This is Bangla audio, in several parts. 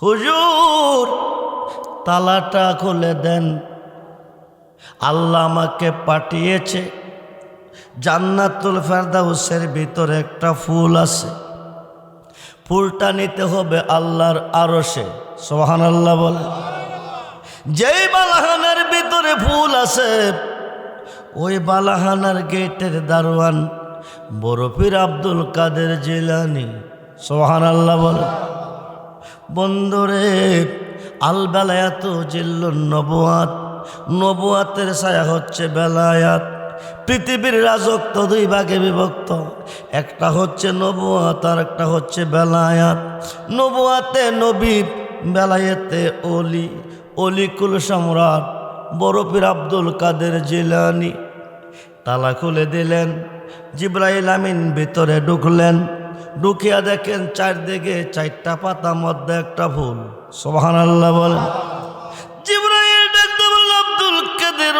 হুজুর তালাটা খুলে দেন, আল্লাহ আমাকে পাঠিয়েছে। জান্নাতুল ফেরদাউসের ভিতরে একটা ফুল আছে, ফুলটা নিতে হবে আল্লাহর আরশে। সুবহানাল্লাহ বলে। যেই বালাহানের ভিতরে ফুল আছে, ওই বালাহানার গেটের দারোয়ান বড় পীর আব্দুল কাদের জিলানী। সুবহানাল্লাহ বলে। বন্ধুরে, আল বেলায়াত জিল্লুন নবুয়াত, নবুয়াতের ছায়া হচ্ছে বেলায়াত। পৃথিবীর রাজত্ব দুই ভাগে বিভক্ত, একটা হচ্ছে নবুয়াত আর একটা হচ্ছে বেলায়াত। নবুয়াতে নবী, বেলায়েতে অলি। অলিকুল সম্রাট বড় পীর আব্দুল কাদের জিলানী তালা খুলে দিলেন। জিবরাইল আমিন ভিতরে ঢুকলেন, ঢুকিয়া দেখেন চারদিকে চারটা পাতা, মধ্যে একটা ফুল। সুবহানাল্লাহ বলেন। জিবরাইল ডাকতে বলল, আব্দুল কাদের,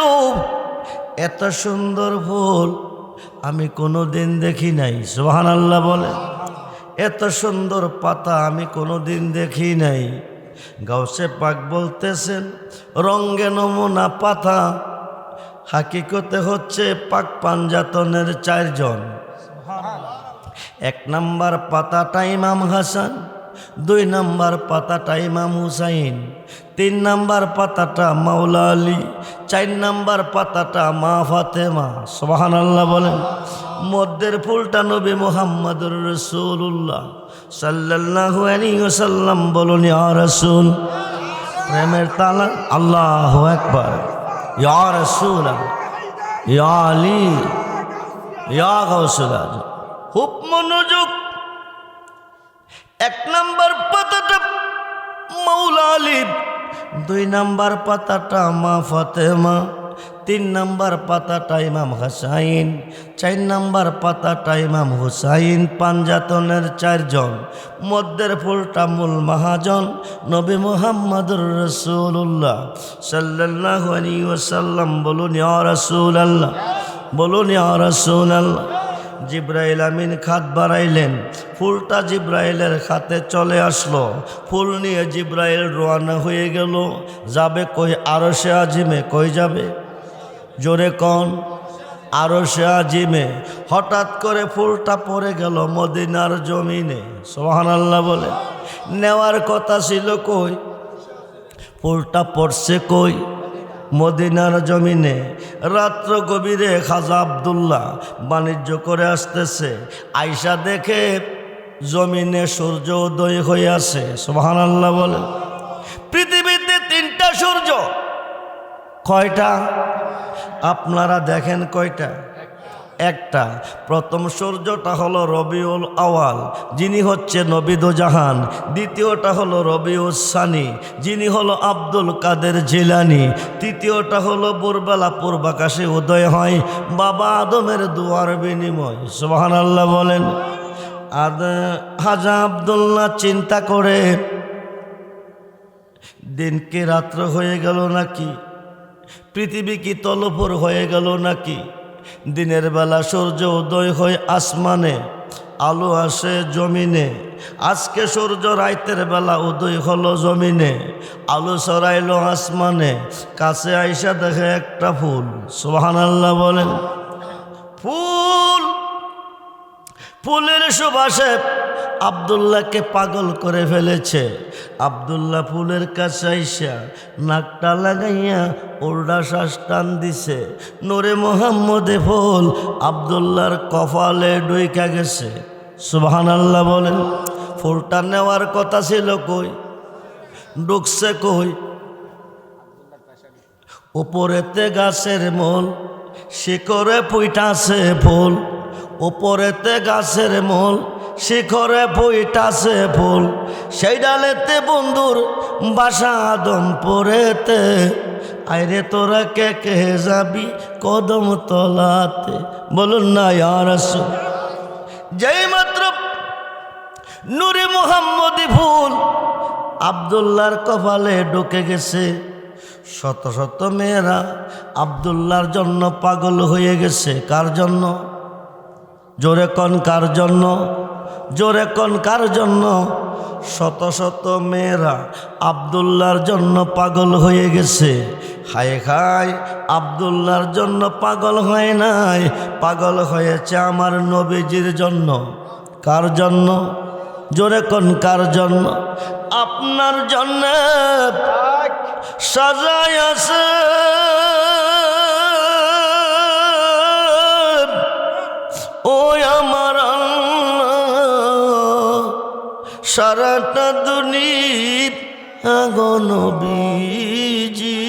এত সুন্দর ফুল আমি কোনোদিন দেখি নাই। সুবহানাল্লাহ বলেন। এত সুন্দর পাতা আমি কোনোদিন দেখি নাই। গাউসে পাক বলতেছেন, রঙ্গে নমুনা পাতা, হাকিকতে হচ্ছে পাক পাঞ্জাতনের চারজন। এক নাম্বার পাতাটা ইমাম হাসান, দুই নাম্বার পাতাটা ইমাম হুসাইন, তিন নাম্বার পাতাটা মাওলা আলী, চার নাম্বার পাতাটা মা ফাতেমা। সুবহানাল্লাহ বলেন। মধ্যের ফুলটা নবী মুহাম্মদুর রাসূলুল্লাহ সাল্লাল্লাহু আলাইহি ওয়াসাল্লাম। বলুন ইয়া রাসূল। প্রেমের তালা। আল্লাহু আকবার। ইয়া রাসূল, ইয়া আলী, ইয়া গাউসুল আজম। খুব মনোযোগ। এক নাম্বার পাতাটা মাওলা আলী, দুই নাম্বার পাতাটা মা ফাতেমা, তিন নাম্বার পাতাটা ইমাম হাসাইন, চার নাম্বার পাতাটা ইমাম হুসাইন। পাঞ্জাতনের চারজন। মধ্যের ফুলটা মূল মহাজন নবী মুহাম্মদুর রাসূলুল্লাহ সাল্লাল্লাহু আলাইহি ওয়াসাল্লাম। বলুন ইয়া রাসূলুল্লাহ, বলুন ইয়া রাসূলুল্লাহ। জিবরাইল আমিন খাত বাড়াইলেন, ফুলটা জিবরাইলের খাতে চলে আসলো। ফুল নিয়ে জিবরাইল রওনা হয়ে গেল। যাবে কই? আরশে আজিমে। কই যাবে? জোরে কোন? আরশে আজিমে। হঠাৎ করে ফুলটা পড়ে গেল মদিনার জমিনে। সুবহানাল্লাহ বলে। নেওয়ার কথা ছিল কই? ফুলটা পড়ছে কই? মদিনার জমিনে। রাত্র গভীরে খাজা আব্দুল্লাহ বাণিজ্য করে আসতেছে, আয়সা দেখে জমিনে সূর্য উদয় হয়ে আসে। সুবহানাল্লাহ বলে। পৃথিবীতে তিনটা সূর্য। কয়টা? আপনারা দেখেন কয়টা? একটা। প্রথম সূর্যটা হলো রবিউল আওয়াল, যিনি হচ্ছে নবী দো জাহান। দ্বিতীয়টা হলো রবিউল সানি, যিনি হলো আব্দুল কাদের জিলানী। তৃতীয়টা হলো ভোরবেলা পূর্বাকাশে উদয় হয় বাবা আদমের দুয়ার বিনিময়। সুবহানাল্লাহ বলেন। খাজা আব্দুল্লাহ চিন্তা করে, দিন কি রাত্র হয়ে গেল নাকি? পৃথিবী কি তলপুর হয়ে গেল নাকি? দিনের বেলা সূর্য উদয় হয় আসমানে, আলো আসে জমিনে। আজকে সূর্য রাতের বেলা উদয় হলো জমিনে, আলো ছড়াইলো আসমানে। কাছে আইসা দেখে একটা ফুল। সুবহানাল্লাহ বলেন। ফুল, ফুলের সুবাসে আব্দুল্লাহকে পাগল করে ফেলেছে। আব্দুল্লাহ ফুলের কাছে আইসা নাকটা লাগাইয়া ওরডা শ্বাস টান দিছে। নূরে মোহাম্মদে ফুল আব্দুল্লাহর কপালে ঢুইকা গেছে। সুবহানাল্লাহ বলেন। ফুলটা নেওয়ার কথা ছিল কই? ঢুকছে কই? উপরেতে গাছের মূল, শিকড়ে পুইটাছে ফুল। উপরেতে গাছের মূল, শিখরে পুইটাছে ফুল। সেই ডালেতে বন্ধুর বাসা আদম পরেতে। আইরে তোরা কে কে যাবি কদম তলাতে? বলুন না ইয়া রাসূল। যেই মাত্র নূরে মুহাম্মদি ফুল আব্দুল্লাহর কপালে ঢুকে গেছে, শত শত মেয়েরা আব্দুল্লাহর জন্য পাগল হয়ে গেছে। কার জন্য? জোরে কোন কার জন্য? জোরে কোন কার জন্য? শত শত মেয়েরা আব্দুল্লাহর জন্য পাগল হয়ে গেছে। হায় হায়, আব্দুল্লাহর জন্য পাগল হয় নাই, পাগল হয়েছে আমার নবীজির জন্য। কার জন্য? জোরে কোন কার জন্য? আপনার জন্য সাজায় আছে ওই আমার আল্লাহ, সারাটা দুনিয়া গো নবীজি,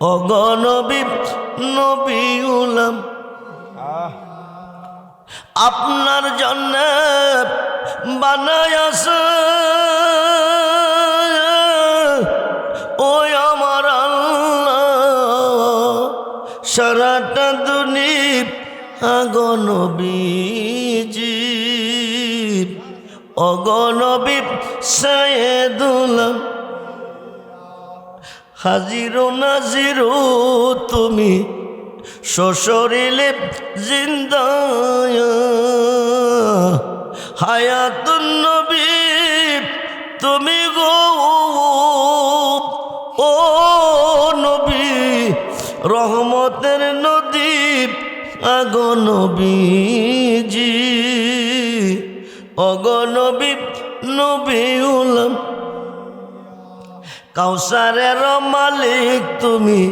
ও গো নবী, নবী উলাম আপনার জন্য বানায় আছে ওই আমার আল্লাহ, সারাটা দুনিয়া গো নবীজি, ও গো নবী সাইয়েদুল্লাহ, হাজিরু নাজিরু তুমি সশরীরে জিন্দায়, হায়াতুন নবী তুমি গো ও নবী, রহমতের নদী আগো নবীজি, অগো নবী, নবী উলাম কাউসারের মালিক তুমি,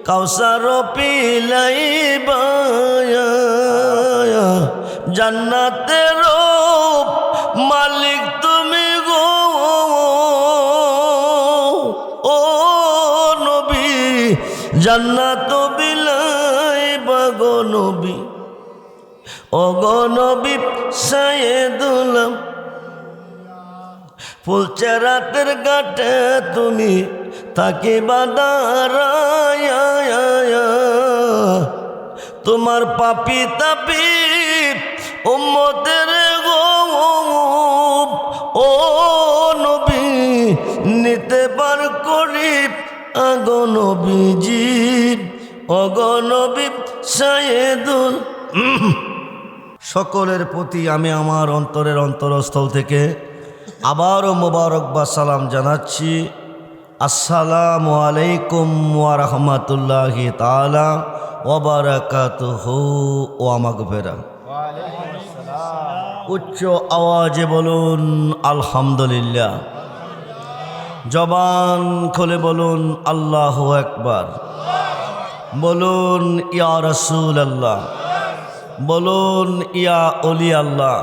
কাউসার পিলাইবা জান্নাতের মালিক তুমি গো ও নবী, জান্নাত বিলাইবা গো নবী, ও গো নবী সাইয়েদুল্লাহ, ফুলচেরাতের ঘাটে তুমি থাকিবা দাঁড়ায়া, তোমার পাপি তাপি উম্মতের গো ও নবী, নিতে পার করি আগো নবীজি, অগো নবী সাইয়েদুল। সকলের প্রতি আমি আমার অন্তরের অন্তরস্থল থেকে আবারও মোবারকবাদ সালাম জানাচ্ছি। আসসালামু আলাইকুম ওয়া রাহমাতুল্লাহি তাআলা ওয়া বারাকাতুহু ওয়া মাগফিরা। উচ্চ আওয়াজে বলুন আলহামদুলিল্লাহ, জবান খুলে বলুন আল্লাহু আকবার, বলুন ইয়া রাসূলুল্লাহ, বলুন ইয়া ওলি আল্লাহ,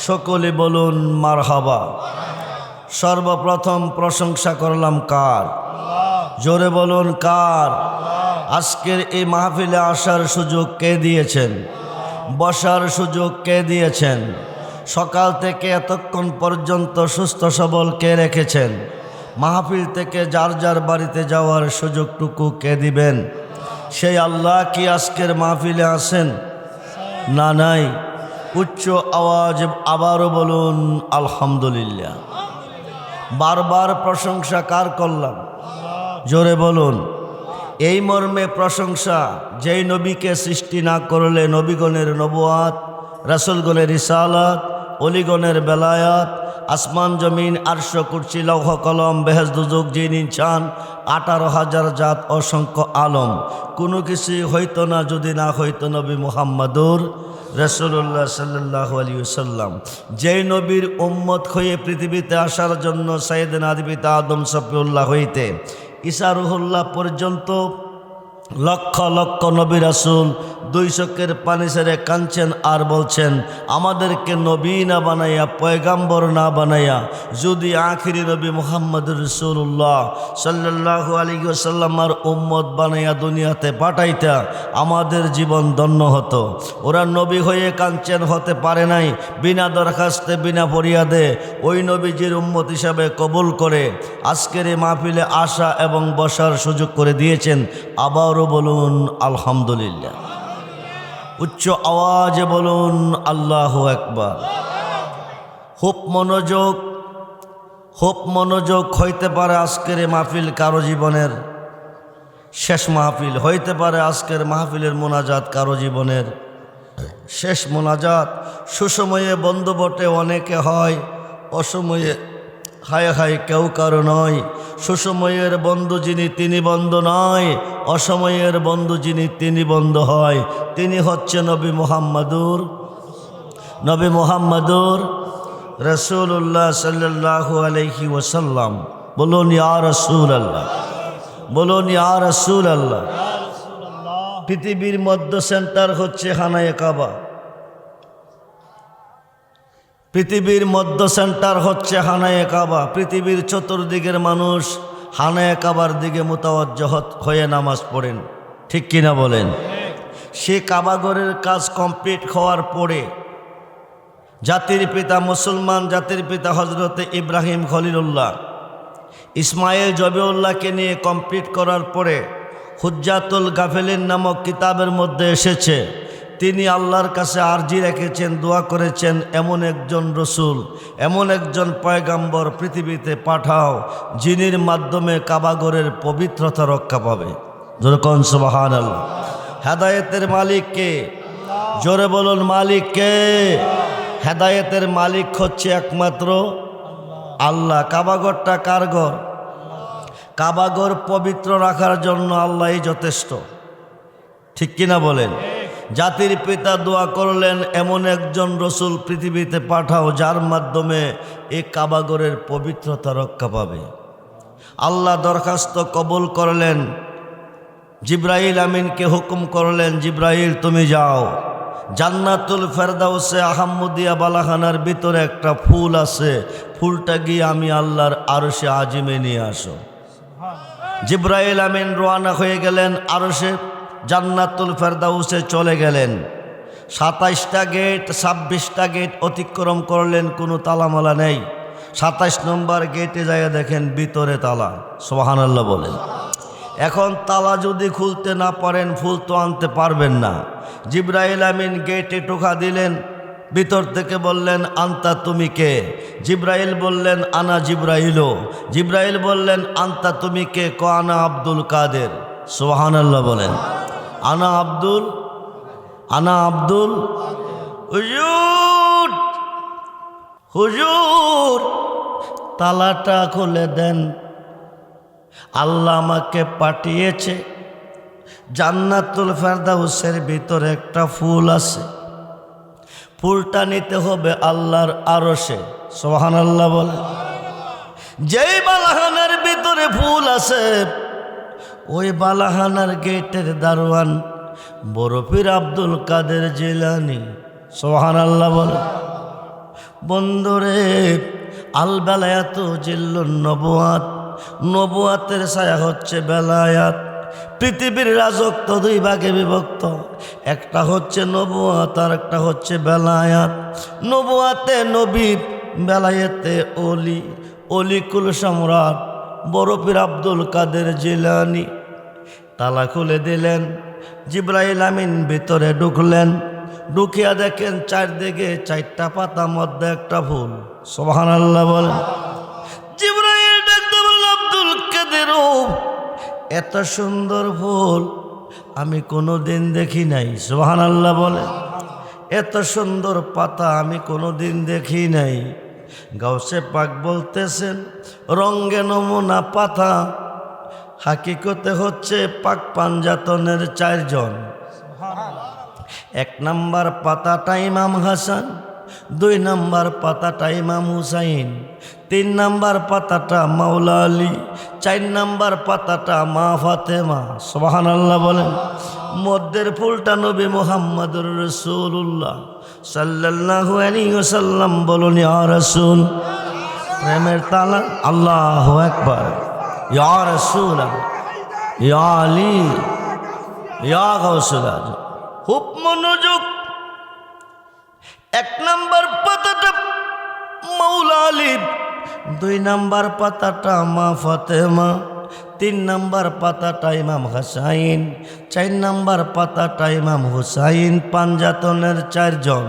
সকলে বলুন মারহাবা। সর্বপ্রথম প্রশংসা করলাম কার? জোরে বলুন কার? আজকের এই মাহফিলে আসার সুযোগ কে দিয়েছেন? বসার সুযোগ কে দিয়েছেন? সকাল থেকে এতক্ষণ পর্যন্ত সুস্থ সবল কে রেখেছেন? মাহফিল থেকে যার যার বাড়িতে যাওয়ার সুযোগটুকু কে দিবেন? সেই আল্লাহ কি আজকের মাহফিলে আছেন? না নাই। উচ্চ আওয়াজ আবারও বলুন আলহামদুলিল্লাহ। বারবার প্রশংসা কার করলাম? জোরে বলুন। এই মর্মে প্রশংসা, যেই নবীকে সৃষ্টি না করলে নবীগণের নবুয়াত, রাসূলগণের রিসালাত, অলিগণের বেলায়াত, আসমান জমিন আরশ কুরসি লৌহ কলম বেহেশত দুজক জিন ইনসান 18,000 জাত অসংখ্য আলম, কোনো কিছুই হইতো না যদি না হইতো নবী মুহাম্মাদুর রাসূলুল্লাহ সাল্লাল্লাহু আলাইহি ওয়াসাল্লাম। যেই নবীর উম্মত হয়ে পৃথিবীতে আসার জন্য সাইয়েদনা আদিপিতা আদম সফিউল্লাহ হইতে ঈসা রুহুল্লাহ পর্যন্ত লক্ষ লক্ষ নবী রাসূল 2 চোখের পানি ছেড়ে কাঁদছেন আর বলছেন, আমাদেরকে নবী না বানাইয়া, পয়গাম্বর না বানাইয়া যদি আখিরি নবী মুহাম্মদুর রাসূলুল্লাহ সাল্লাল্লাহু আলাইহি ওয়াসাল্লামের উম্মত বানাইয়া দুনিয়াতে পাঠাইতা আমাদের জীবন ধন্য হতো। ওরা নবী হয়ে কাঁদছেন, হতে পারে নাই, বিনা দরখাস্তে বিনা ফরিয়াদে ওই নবীজির উম্মত হিসাবে কবুল করে আজকের এই মাহফিলে আসা এবং বসার সুযোগ করে দিয়েছেন। আবারও বলুন আলহামদুলিল্লাহ। উচ্চ আওয়াজে বলুন আল্লাহু আকবার। খুব মনোযোগ হইতে পারে আজকের এই মাহফিল কারো জীবনের শেষ মাহফিল, হইতে পারে আজকের মাহফিলের মোনাজাত কারো জীবনের শেষ মোনাজাত। সুসময়ে বন্ধু বটে অনেকে হয়, অসময়ে হায় হায় কেউ কারো নয়। সুসময়ের বন্ধু যিনি তিনি বন্ধু নয়, অসময়ের বন্ধু যিনি তিনি বন্ধু হয়। তিনি হচ্ছে নবী মুহাম্মাদুর রাসূলুল্লাহ সাল্লাল্লাহু আলাইহি ওয়াসাল্লাম। বলুন ইয়া রাসূলুল্লাহ, বলুন ইয়া রাসূলুল্লাহ। পৃথিবীর মধ্য সেন্টার হচ্ছে খানায়ে কাবা। পৃথিবীর মধ্য সেন্টার হচ্ছে খানায়ে কাবা। পৃথিবীর চতুর্দিকের মানুষ খানায়ে কাবার দিকে মুতাওয়াজ্জহ হয়ে নামাজ পড়েন, ঠিক কিনা বলেন? সে কাবাগরের কাজ কমপ্লিট হওয়ার পরে জাতির পিতা মুসলমান জাতির পিতা হজরতে ইব্রাহিম খলিলুল্লাহ ইসমাইল জবিউল্লাহকে নিয়ে কমপ্লিট করার পরে হুজ্জাতুল গাফিলিন নামক কিতাবের মধ্যে এসেছে, তিনি আল্লাহর কাছে আরজি রেখেছেন, দোয়া করেছেন, এমন একজন রসুল, এমন একজন পয়গাম্বর পৃথিবীতে পাঠাও যিনির মাধ্যমে কাবাগরের পবিত্রতা রক্ষা পাবে। জোরে কোন সুবহানাল্লাহ। হেদায়েতের মালিক কে? জোরে বলুন মালিক কে? হেদায়েতের মালিক হচ্ছে একমাত্র আল্লাহ। কাবাগরটা কার ঘর? কাবাগর পবিত্র রাখার জন্য আল্লাহই যথেষ্ট, ঠিক কিনা বলেন? জাতির পিতা দোয়া করলেন এমন একজন রসুল পৃথিবীতে পাঠাও যার মাধ্যমে এই কাবাগরের পবিত্রতা রক্ষা পাবে। আল্লাহ দরখাস্ত কবুল করলেন, জিব্রাইল আমিনকে হুকুম করলেন, জিব্রাইল তুমি যাও, জান্নাতুল ফেরদাউসে আহমদিয়া বালাখানার ভিতরে একটা ফুল আছে, ফুলটা গিয়ে আমি আল্লাহর আরশে আজিমে নিয়ে আসো। জিব্রাইল আমিন রওনা হয়ে গেলেন, আরশে জান্নাতুল ফেরদাউসে চলে গেলেন। 27টা গেট 26টা গেট অতিক্রম করলেন, কোনো তালামালা নেই। 27 নম্বর গেটে যায় দেখেন ভিতরে তালা। সুবহানাল্লাহ বলেন। এখন তালা যদি খুলতে না পারেন ফুল তো আনতে পারবেন না। জিব্রাইল আমিন গেটে টোকা দিলেন, ভিতর থেকে বললেন আন্তা তুমি কে? জিব্রাইল বললেন আনা জিব্রাইলো। জিব্রাইল বললেন আন্তা তুমি কে? ক আনা আব্দুল কাদের। সুবহানাল্লাহ বলেন। আনা আব্দুল হুজুর, হুজুর তালাটা খুলে দেন, আল্লাহ আমাকে পাঠিয়েছে, জান্নাতুল ফেরদাউসের ভিতরে একটা ফুল আছে, ফুলটা নিতে হবে আল্লাহর আরশে। সুবহানাল্লাহ বলে। যেই বালাখানার ভিতরে ফুল আছে ওই বালাখানার গেটের দারোয়ান বড় পীর আব্দুল কাদের জিলানী। সুবহানাল্লাহ বলে। বন্ধুরে, আল বেলায়াত জিল্লুন নবুয়াত, নবুয়াতের ছায়া হচ্ছে বেলায়াত। পৃথিবীর রাজত্ব দুই ভাগে বিভক্ত, একটা হচ্ছে নবুয়াত আর একটা হচ্ছে বেলায়াত। নবুয়াতে নবী, বেলায়েতে অলি। অলিকুল সম্রাট বড় পীর আব্দুল কাদের জিলানী। তালা খুলে দিলেন, জিব্রাইল আমিন ভিতরে ঢুকলেন, ঢুকিয়া দেখেন চারদিকে 4টা পাতা, মধ্যে একটা ফুল। সুবহানাল্লাহ বলেন। জিব্রাইল ডাকতে বলল আব্দুল কাদের, এত সুন্দর ফুল আমি কোনোদিন দেখি নাই। সুবহানাল্লাহ বলেন। এত সুন্দর পাতা আমি কোনোদিন দেখি নাই। গাউসে পাক বলতেছেন রঙ্গে নমুনা পাতা, হাকিকতে হচ্ছে পাক পাঞ্জাতনের 4 জন। 1 নাম্বার পাতাটা ইমাম হাসান, 2 নাম্বার পাতাটা ইমাম হুসাইন, 3 নাম্বার পাতাটা মাওলা আলী, 4 নাম্বার পাতাটা মা ফাতেমা। সুবহানাল্লাহ বলেন। মধ্যের ফুলটা নবী মুহাম্মদুর রাসূলুল্লাহ সাল্লাল্লাহু আলাইহি ওয়াসাল্লাম। বলুন ইয়া রাসূল। প্রেমের তালা। আল্লাহু আকবার। ইয়া রাসূল, ইয়া আলী, ইয়া গাউসুল আজম। খুব মনোযোগ। 1 নাম্বার পাতাটা মাওলা আলী, 2 নাম্বার পাতাটা মা ফাতেমা, 3 নাম্বার পাতাটা ইমাম হাসাইন, 4 নাম্বার পাতাটা ইমাম হুসাইন। পাঞ্জাতনের 4 জন।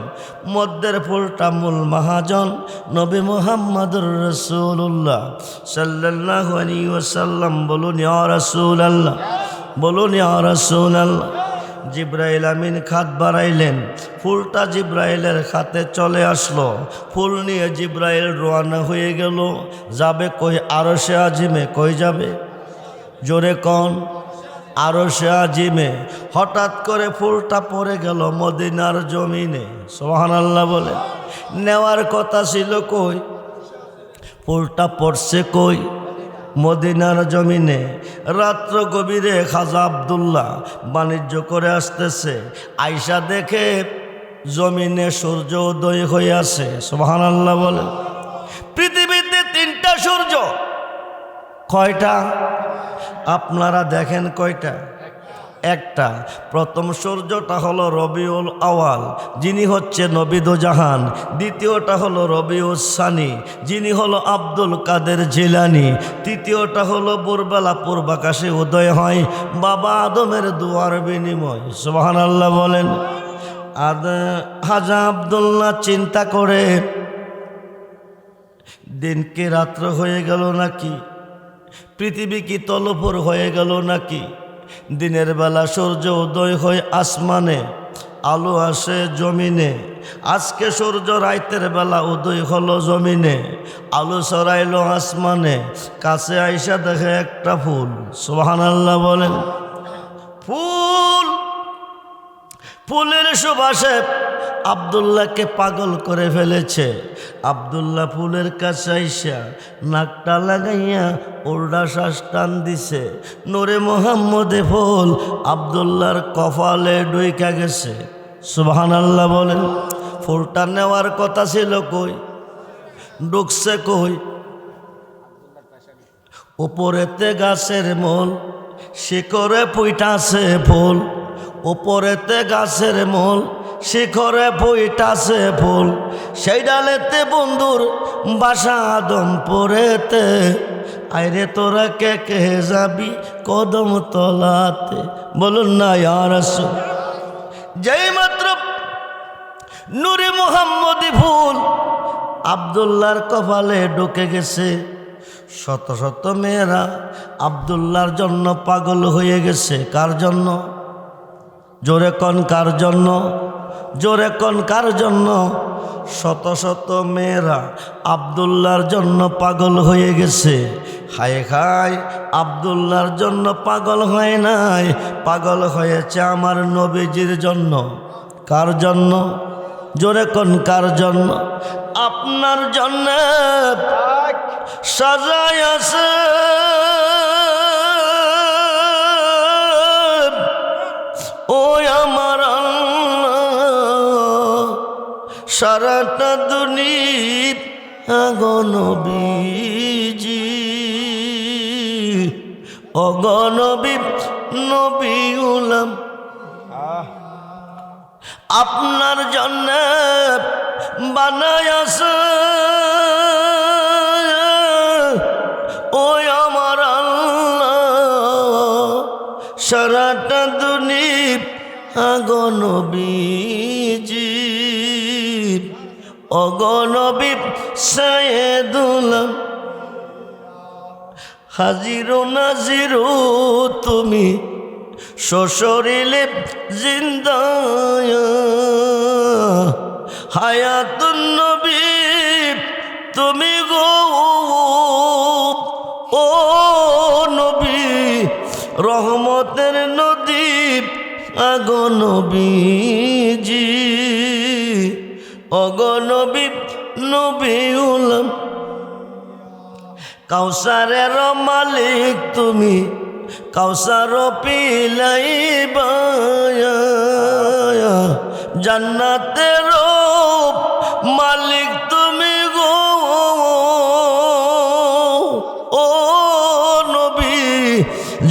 মধ্যের ফুলটা মূল মহাজন নবী মুহাম্মদুর রাসূলুল্লাহ সাল্লাল্লাহু আলাইহি ওয়াসাল্লাম। বলুন ইয়া রাসূলুল্লাহ, বলুন ইয়া রাসূলুল্লাহ। জিব্রাইল আমিন খাত বাড়াইলেন, ফুলটা জিব্রাইলের খাতে চলে আসলো। ফুল নিয়ে জিব্রাইল রওনা হয়ে গেল। যাবে কই? আরশে আজিমে। কই যাবে? জোরে কন। আরশে আজিমে। হঠাৎ করে ফুলটা পড়ে গেল মদিনার জমিনে। সুবহানাল্লাহ বলে। নেওয়ার কথা ছিল কই? ফুলটা পড়ছে কই? মদিনার জমিনে। রাত্র গভীরে খাজা আব্দুল্লাহ বাণিজ্য করে আসতেছে। আয়সা দেখে জমিনে সূর্য উদয় হয়ে আছে। সুবহানাল্লাহ বলে। পৃথিবীতে 3টা সূর্য। কয়টা? আপনারা দেখেন কয়টা? একটা। প্রথম সূর্যটা হলো রবিউল আওয়াল, যিনি হচ্ছে নবীদো জাহান। দ্বিতীয়টা হলো রবিউল সানি, যিনি হলো আব্দুল কাদের জিলানি। তৃতীয়টা হলো ভোরবেলা পূর্বাকাশে উদয় হয় বাবা আদমের দুয়ার বিনিময়। সুবহানাল্লাহ বলেন। খাজা আব্দুল্লাহ চিন্তা করে, দিন কি রাত্র হয়ে গেল নাকি? পৃথিবী কি তলপুর হয়ে গেল নাকি? দিনের বেলা সূর্য উদয় হয় আসমানে, আলো আসে জমিনে। আজকে সূর্য রাতের বেলা উদয় হলো জমিনে, আলো ছড়াইলো আসমানে। কাছে আইসা দেখে একটা ফুল। সুবহানাল্লাহ বলেন। ফুল, ফুলের সুবাসে আব্দুল্লাহকে পাগল করে ফেলেছে। আব্দুল্লাহ ফুলের কাছে আইসা নাকটা লাগাইয়া উল্টা শ্বাস টান দিছে। নূরে মোহাম্মদে ফুল আব্দুল্লাহর কপালে ঢুইকা গেছে। সুবহানাল্লাহ বলেন। ফুলটা নেওয়ার কথা ছিল কই? ঢুকছে কই? উপরেতে গাছের মূল, শিকড়ে পুইটাছে ফুল। উপরেতে গাছের মূল, শিখরে পুইটাছে ফুল। সেই ডালেতে বন্ধুর বাসা আদম পরেতে। আইরে তোরা কে কে যাবি কদম তলাতে? বলুন না ইয়া রাসূল। যেই মাত্র নূরে মুহাম্মদি ফুল আব্দুল্লাহর কপালে ঢুকে গেছে, শত শত মেয়েরা আব্দুল্লাহর জন্য পাগল হয়ে গেছে। কার জন্য? জোরে কন কার জন্য? জোরে কন কার জন্য? শত শত মেয়েরা আব্দুল্লাহর জন্য পাগল হয়ে গেছে। হায় হায়, আব্দুল্লাহর জন্য পাগল হয় নাই, পাগল হয়েছে আমার নবীজির জন্য। কার জন্য? জোরে কন কার জন্য? আপনার জন্য সাজায় আছে ওই আমার আল্লাহ সারাটা দুনিয়া গো নবীজি। ও গো নবী, নবী উলাম আপনার জন্য বানায় আছে ওই আমার আল্লাহ সারাটা দুনিয়া গো নবীজি। ও গো নবী সাইয়েদুল হাজিরু নাজিরু তুমি সশরীরে জিন্দায়। হায়াতুন নবী তুমি গো ও নবী, রহমতের নদী আগো নবীজি। অগো নবী, নবী উলাম কাউসারের মালিক তুমি, কাউসার পিলাইবা জান্নাতের মালিক তুমি গো ও নবী।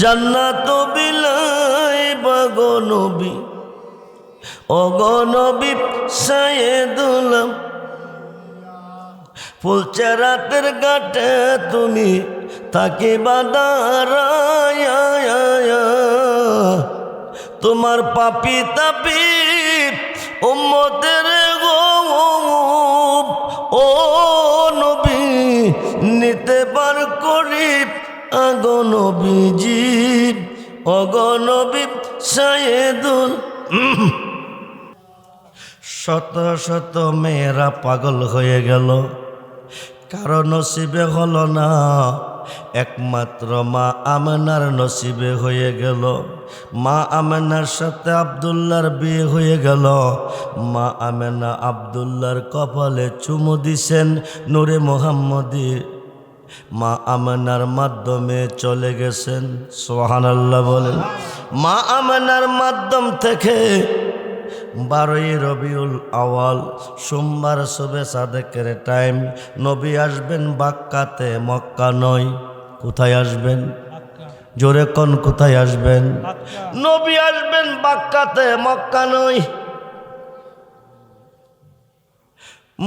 জান্নাত বিলাইবা গো নবী। ও গো নবী সাইয়েদুল ফুলচেরাতের ঘাটে তুমি থাকিবা দাঁড়ায়া। তোমার পাপি তাপি উম্মতের গো ও নবী নিতে পার করি আগো নবীজি। অগো নবী শাহেদুল। শত শত মেয়েরা পাগল হয়ে গেল, কারো নসিবে হলো না, একমাত্র মা আমেনার নসিবে হয়ে গেল। মা আমেনার সাথে আব্দুল্লাহর বিয়ে হয়ে গেল। মা আমেনা আব্দুল্লাহর কপালে চুমু দিছেন নূরে মুহাম্মদী। মা আমেনার মাধ্যমে চলে গেছেন, সুবহানাল্লাহ বলেন। মা আমেনার মাধ্যম থেকে 12ই রবিউল আওয়াল সোমবার শবে সাদেকের টাইম নবী আসবেন বাক্কাতে, মক্কা নয়। কোথায় আসবেন? জোরে কোন কোথায় আসবেন? নবী আসবেন বাক্কাতে, মক্কা নয়।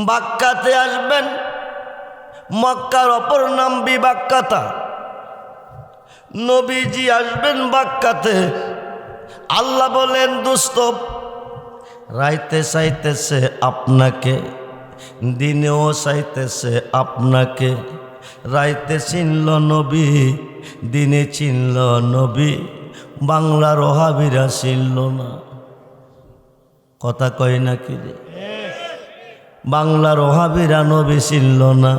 বাক্কাতে আসবেন, মক্কার অপর নাম বিবাক্কাতা। নবীজি আসবেন বাক্কাতে। আল্লাহ বলেন, দোস্ত রাইতে চাইতেছে আপনাকে, দিনেও চাইতেছে আপনাকে। রাইতে চিনল নবী, দিনে চিনল নবী, বাংলার ওহাবিরা চিনল না। কথা কয় নাকি রে? বাংলার ওহাবিরা নবী চিনল না।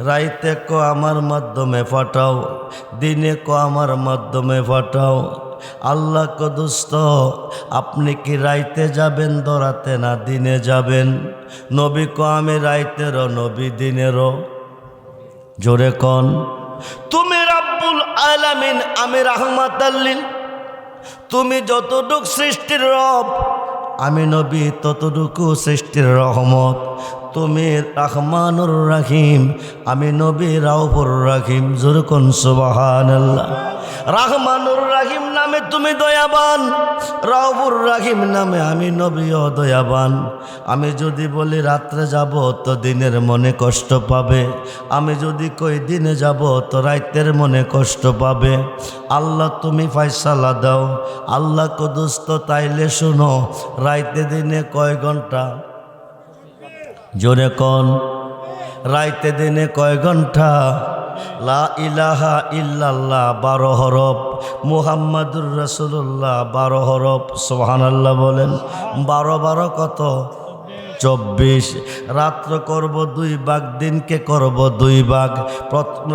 রাইতে কো আমার মাধ্যমে ফাটাও, দিনে কো আমার মাধ্যমে ফাটাও। আল্লাহ কো দোস্ত আপনি কি রাইতে যাবেন দরাতে না দিনে যাবেন? নবী কো আমি রাইতেরও নবী দিনেরও। জোরে কন। তুমি রাব্বুল আলামিন, আমি রাহমাতাল লিল। তুমি যতটুক সৃষ্টির রব, আমি নবী ততটুকু সৃষ্টির রহমত। তুমি রাহমানুর রাহিম, আমি নবী রাউফুর রাহিম। জোরে কোন সুবহানাল্লাহ। রাহমানুর রাহিম নামে তুমি দয়াবান, রাউফুর রাহিম নামে আমি নবীও দয়াবান। আমি যদি বলি রাত্রে যাব তো দিনের মনে কষ্ট পাবে, আমি যদি কই দিনে যাব তো রাতের মনে কষ্ট পাবে। আল্লাহ তুমি ফয়সালা দাও। আল্লাহ কদুস্ত তাইলে শুনো, রাইতে দিনে কয় ঘন্টা? জোরে কন। রাইতে দিনে কয় ঘন্টা? লা ইলাহা ইল্লাল্লাহ 12 হরফ, মুহাম্মাদুর রাসূলুল্লাহ 12 হরফ। সুবহানাল্লাহ বলেন। 12 12 কত? 24। রাত্র করব 2 ভাগ, দিনকে করব 2 ভাগ।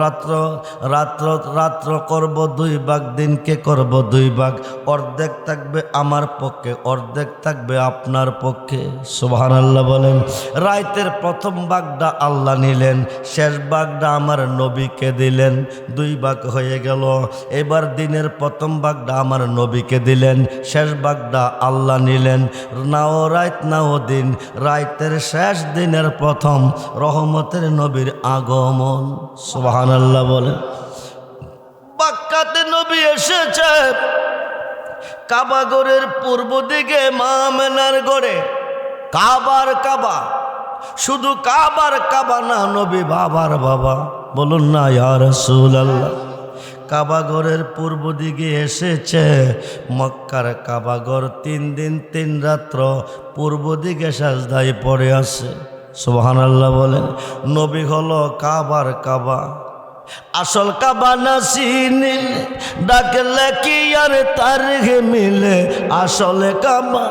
রাত্র রাত্র রাত্র করব 2 ভাগ, দিনকে করব 2 ভাগ। অর্ধেক থাকবে আমার পক্ষে, অর্ধেক থাকবে আপনার পক্ষে। সুবহানাল্লাহ বলেন। রাতের প্রথম ভাগটা আল্লাহ নিলেন, শেষ ভাগটা আমার নবীকে দিলেন। 2 ভাগ হয়ে গেল। এবার দিনের প্রথম ভাগটা আমার নবীকে দিলেন, শেষ ভাগটা আল্লাহ নিলেন। নাও রাত নাও দিন, রাতের শেষ দিনের প্রথম রহমতের নবীর আগমন। সুবহানাল্লাহ বলেন। বাক্কাতে নবী এসেছে, কাবা ঘরের পূর্ব দিকে মা আমেনার ঘরে। কাবার কাবা, শুধু কাবার কাবা না, নবী বাবার বাবা। বলুন না ইয়া রাসূলুল্লাহ। কাবা ঘরের পূর্ব দিকে এসেছে। মক্কার কাবা ঘর 3 দিন 3 রাত্র পূর্ব দিকে সাজদায় পড়ে আছে। সুবহানাল্লাহ বলেন। নবী হলো কাবার কাবা। আসল কাবা না চিনিলে ডাকলে কি আর তার মিলে? আসলে কাবা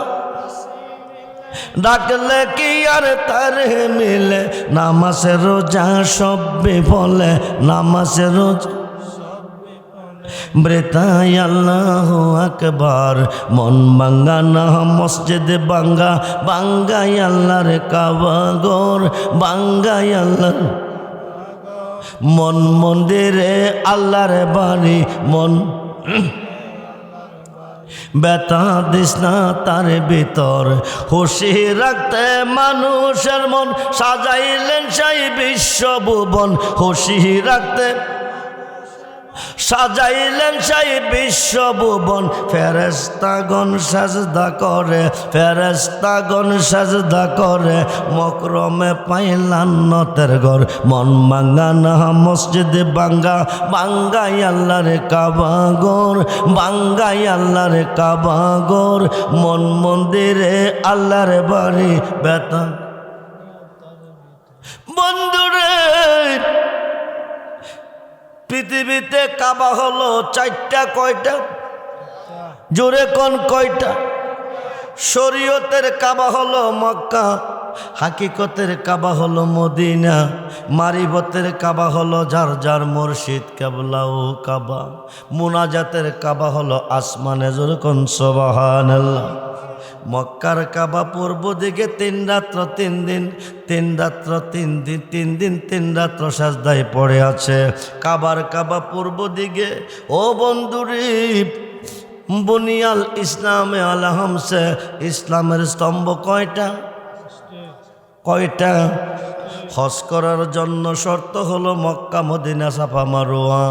ডাকলে কি আর তার মিলে? নামাজে রোজা সব বিফলে, নামাজে রোজা বৃথায় আল্লাহু আকবার। মন বাঙ্গা না মসজিদ বাঙ্গা, বাঙ্গাই আল্লাহর কাবা ঘর, বাঙ্গাই আল্লাহ। মন মন্দিরে আল্লাহর বাড়ি, মন ব্যথা দিস না তার ভিতর। খুশি রাখতে মানুষের মন সাজাইলেন সেই বিশ্বভুবন। খুশি রাখতে সাজাইলেন সেই বিশ্বভুবন। ফেরেশতাগণ সাজদা করে, ফেরেশতাগণ সাজদা করে। মকরমে পাইলাম নতের ঘর। মন ভাঙ্গা না মসজিদ বাঙ্গা, বাঙ্গাই আল্লাহর কাবা ঘর, বাঙ্গাই আল্লাহর কাবা ঘর। মন মন্দিরে আল্লাহর বাড়ি, বেতা বন্ধুরে। পৃথিবীতে কাবা হলো 4টা, কয়টা? জোরে কোন কয়টা? শরীয়তের কাবা হলো মক্কা, হাকিকতের কাবা হলো মদিনা, মারিবতের কাবা হলো যার যার মুর্শিদ কেবলা ও কাবা, মুনাজাতের কাবা হলো আসমানে। জোরে কোন সুবহানাল্লাহ। মক্কার কাবা পূর্ব দিকে 3 রাত্র 3 দিন, 3 রাত্র 3 দিন, 3 দিন 3 রাত্র সাজদায় পড়ে আছে। কাবার কাবা পূর্ব দিকে। ও বন্ধুরি, বুনিয়াল ইসলামে আলহামসে, ইসলামের স্তম্ভ কয়টা? কয়টা? হজ করার জন্য শর্ত হলো মক্কা মদিনা সাফা মারোয়া।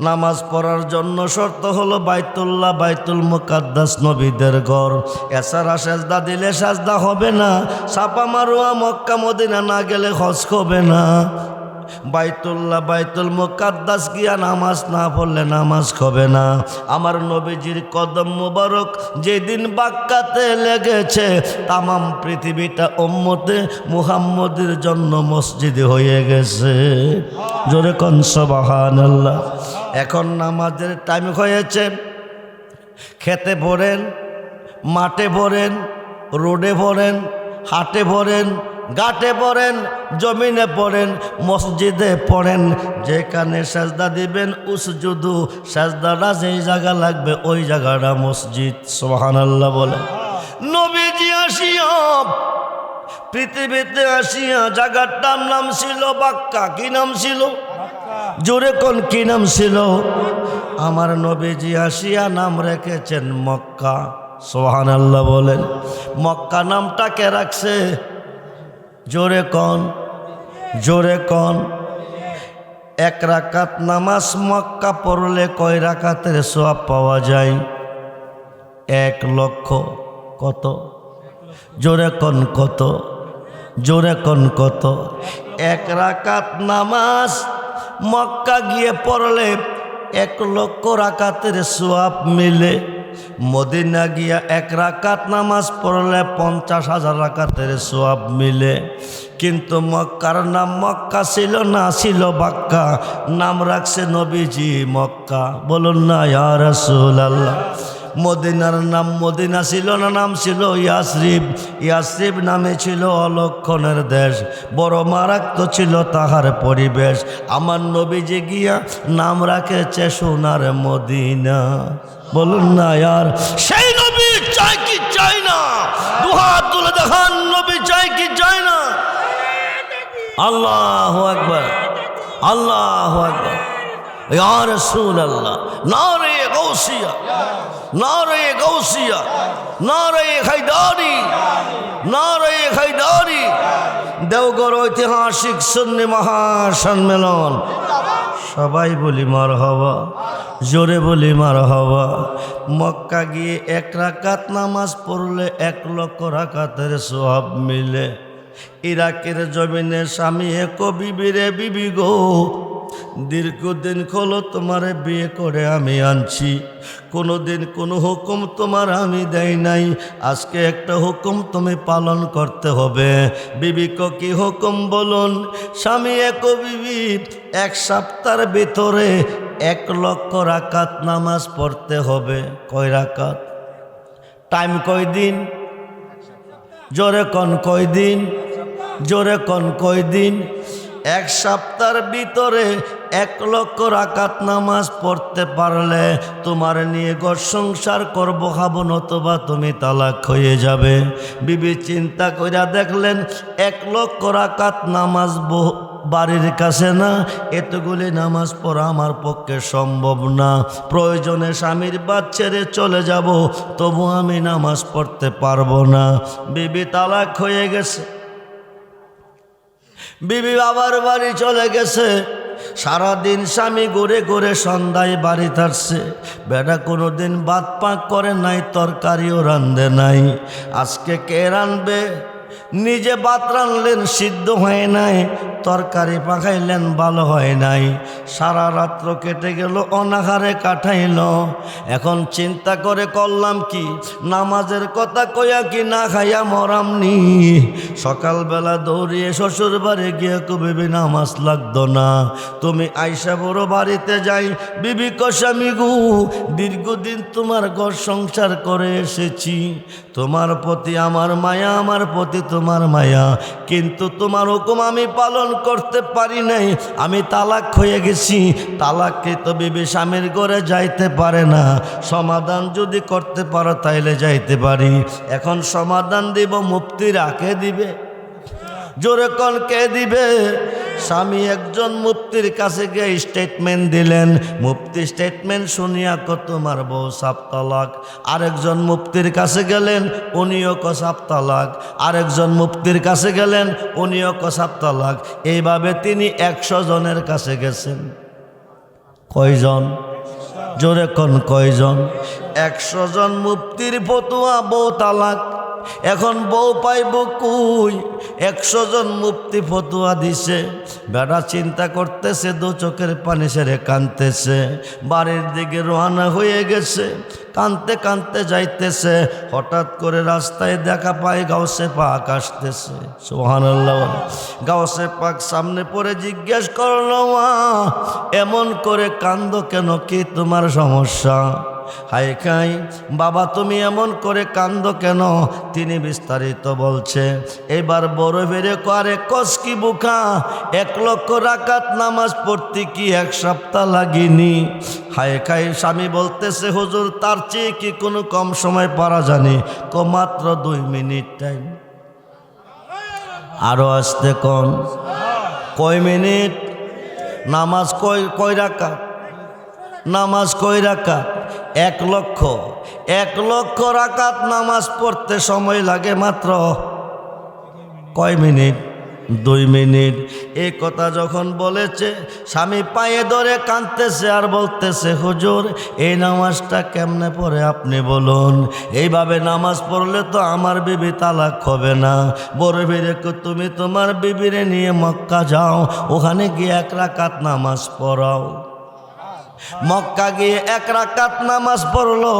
নামাজ পড়ার জন্য শর্ত হলো বাইতুল্লাহ, বাইতুল মুকাদ্দাস, নবীদের ঘর। এছাড়া সেজদা দিলে সাজদা হবে না। সাফা মারোয়া মক্কা মদিনা না গেলে হজ হবে না। বাইতুল্লাহ, বাইতুল মুকাদ্দাস গিয়া নামাজ না পড়লে নামাজ হবে না। আমার নবীজির কদম মুবারক যেদিন বাক্কাতে লেগেছে, তামাম পৃথিবীটা উম্মতে মুহাম্মদের জন্য মসজিদ হয়ে গেছে। জোরে কোন সুবহানাল্লাহ। এখন নামাজের টাইম হয়েছে। খেতে পড়েন, মাঠে পড়েন, রোডে পড়েন, হাটে পড়েন, ঘাটে পড়েন, জমিনে পড়েন, মসজিদে পড়েন, যেখানে সাজদা দিবেন উসজুদু, সাজদাটা যেই জায়গা লাগবে ওই জায়গাটা মসজিদ। সুবহানাল্লাহ বলে। নবীজি আসিয়া পৃথিবীতে আসিয়া জায়গাটার নাম ছিল বাক্কা। কি নাম ছিল? জোরে কোন কি নাম ছিল? আমার নবীজি আসিয়া নাম রেখেছেন মক্কা। সুবহানাল্লাহ বলেন। মক্কা নামটা কে রাখছে? জোরে কোন, জোরে কোন। 1 রাকাত নামাজ মক্কা পড়লে কয় রাকাতের সওয়াব পাওয়া যায়? 1 লক্ষ। কত? জোরে কোন কত? জোরে কোন কত? 1 রাকাত নামাজ মক্কা গিয়ে পড়লে 1 লক্ষ রাকাতের সওয়াব মিলে। মদিনা গিয়া 1 রাকাত নামাজ পড়লে 50,000 রাকাতের সওয়াব মিলে। কিন্তু মক্কার নাম মক্কা ছিল না, ছিল বাক্কা। নাম রাখছে নবীজি মক্কা। বলুন না ইয়া রাসূলুল্লাহ। মদিনার নাম মদিনা ছিল না, নাম ছিল ইয়াসরিব। ইয়াসরিব নামে ছিল অলক্ষণের দেশ, বড় মারাত্মক ছিল তাহার পরিবেশ। আমার নবীজি গিয়া নাম রাখেছে সোনার মদিনা। বলুন না ইয়ার, সেই নবী চাই কি চাই না? দুহাত তুলে দেখান, নবী চাই কি চাই না? আল্লাহু আকবার, আল্লাহু আকবার। ইয়া রাসূলুল্লাহ। নারে গাউসিয়া, নারে গাউসিয়া, নারে হায়দারি, নারে হায়দারি। দেওঘর ঐতিহাসিক সুন্নি মহাসম্মেলন। সবাই বলি মারহাবা, জোরে বলি মারহাবা। মক্কা গিয়ে 1 রাকাত নামাজ পড়লে 1 লক্ষ রাকাতের সওয়াব মিলে। ইরাকের জমিনে স্বামী এক বিবিরে, বিবি গো, দীর্ঘদিন হলো তোমারে বিয়ে করে আমি আনছি, কোনোদিন কোনো হুকুম তোমার আমি দেই নাই। আজকে একটা হুকুম তুমি পালন করতে হবে। বিবি কো কি হুকুম বলুন? স্বামী এক বিবি 1 সপ্তাহের ভিতরে 1 লক্ষ রাকাত নামাজ পড়তে হবে। কয় রাকাত? টাইম কয় দিন? জোরে কোন কয় দিন? জোরে কোন কয় দিন? 1 সপ্তাহের ভিতরে 1 লক্ষ রাকাত নামাজ পড়তে পারলে তোমার নিয়ে ঘর সংসার করবো, খাবো, নতুবা তুমি তালাক হয়ে যাবে। বিবি চিন্তা কইরা দেখলেন 1 লক্ষ রাকাত নামাজ বাড়ির কাছে না, এতগুলি নামাজ পড়া আমার পক্ষে সম্ভব না। প্রয়োজনে স্বামীর বাদ ছেড়ে চলে যাব, তবু আমি নামাজ পড়তে পারবো না। বিবি তালাক হয়ে গেছে। বিবি বাবার বাড়ি চলে গেছে। সারাদিন স্বামী ঘুরে ঘুরে সন্ধ্যায় বাড়ি থাকছে। বেটা কোনোদিন ভাত পাক করে নাই, তরকারিও রান্ধে নাই। আজকে কে রান্ধবে? নিজে ভাত রানলেন সিদ্ধ হয় নাই, তরকারি পাকাইলেন ভালো হয় নাই, সারা রাত্র কেটে গেল অনাহারে কাটাইল। এখন চিন্তা করে করলাম কি, নামাজের কথা কইয়া কি না খাইয়া মরামনি। সকালবেলা দৌড়িয়ে শ্বশুর বাড়ি গিয়ে বিবি নামাজ লাগতো না, তুমি আইসা বড় বাড়িতে যাই। বিবি কসামি গু, দীর্ঘদিন তোমার ঘর সংসার করে এসেছি, তোমার প্রতি আমার মায়া, আমার প্রতি তোমার মায়া, কিন্তু তোমার হুকুম আমি পালন করতে পারি নাই, আমি তালাক হয়ে গেছি। তালাককৃত বিবি স্বামীর ঘরে যাইতে পারে না, সমাধান যদি করতে পারো তাইলে যাইতে পারি। এখন সমাধান দিব মুফতিরা, কে দিবে? জোরে কোন কে দিবে? স্বামী একজন মুফতির কাছে গিয়ে স্টেটমেন্ট দিলেন। মুফতি স্টেটমেন্ট শুনিয়া তোমার বউ সাত তালাক। আরেকজন মুফতির কাছে গেলেন, উনিও সাত তালাক। আরেকজন মুফতির কাছে গেলেন, উনিও সাত তালাক। এইভাবে তিনি 100 জনের কাছে গেছেন। কয়জন? জোরে কোন কয়জন? 100 জন মুফতির ফতোয়া বউ তালাক। এখন বউ পাইব কই? 100 জন মুফতি ফতোয়া দিছে। বেটা চিন্তা করতেছে, দু চোখের পানি ছেড়ে কাঁদতেছে, বাড়ির দিকে রওনা হয়ে গেছে। কাঁদতে কাঁদতে যাইতেছে, হঠাৎ করে রাস্তায় দেখা পায় গাউসে পাক আসতেছে। সুবহানাল্লাহ। গাউসে পাক সামনে পড়ে জিজ্ঞেস করলো, এমন করে কান্দো কেন, কি তোমার সমস্যা? হাই খাই বাবা, তুমি এমন করে কান্দো কেন? তিনি বিস্তারিত বলছে। এবার বড় বেড়ে করে কসকি বুকা, 1 লক্ষ রাকাত নামাজ পড়তে কি 1 সপ্তাহ লাগেনি? হাই খাই স্বামী বলতেছে, হুজুর তার চেয়ে কি কোনো কম সময় পারা জানি? মাত্র 2 মিনিট টাইম। আরো আসতে কোন? কয় মিনিট? নামাজ কয় রাকাত? নামাজ কয় রাকাত? 1 লক্ষ। 1 লক্ষ রাকাত নামাজ পড়তে সময় লাগে মাত্র কয় মিনিট? 2 মিনিট। এই কথা যখন বলেছে, স্বামী পায়ে ধরে কাঁদতেছে আর বলতেছে, হুজুর এই নামাজটা কেমনে পড়ে আপনি বলুন। এইভাবে নামাজ পড়লে তো আমার বিবি তালাক হবে না। বড় বেড়ে তুমি তোমার বিবিরে নিয়ে মক্কা যাও, ওখানে গিয়ে 1 রাকাত নামাজ পড়াও। মক্কা গিয়ে 1 রাকাত নামাজ পড়লো,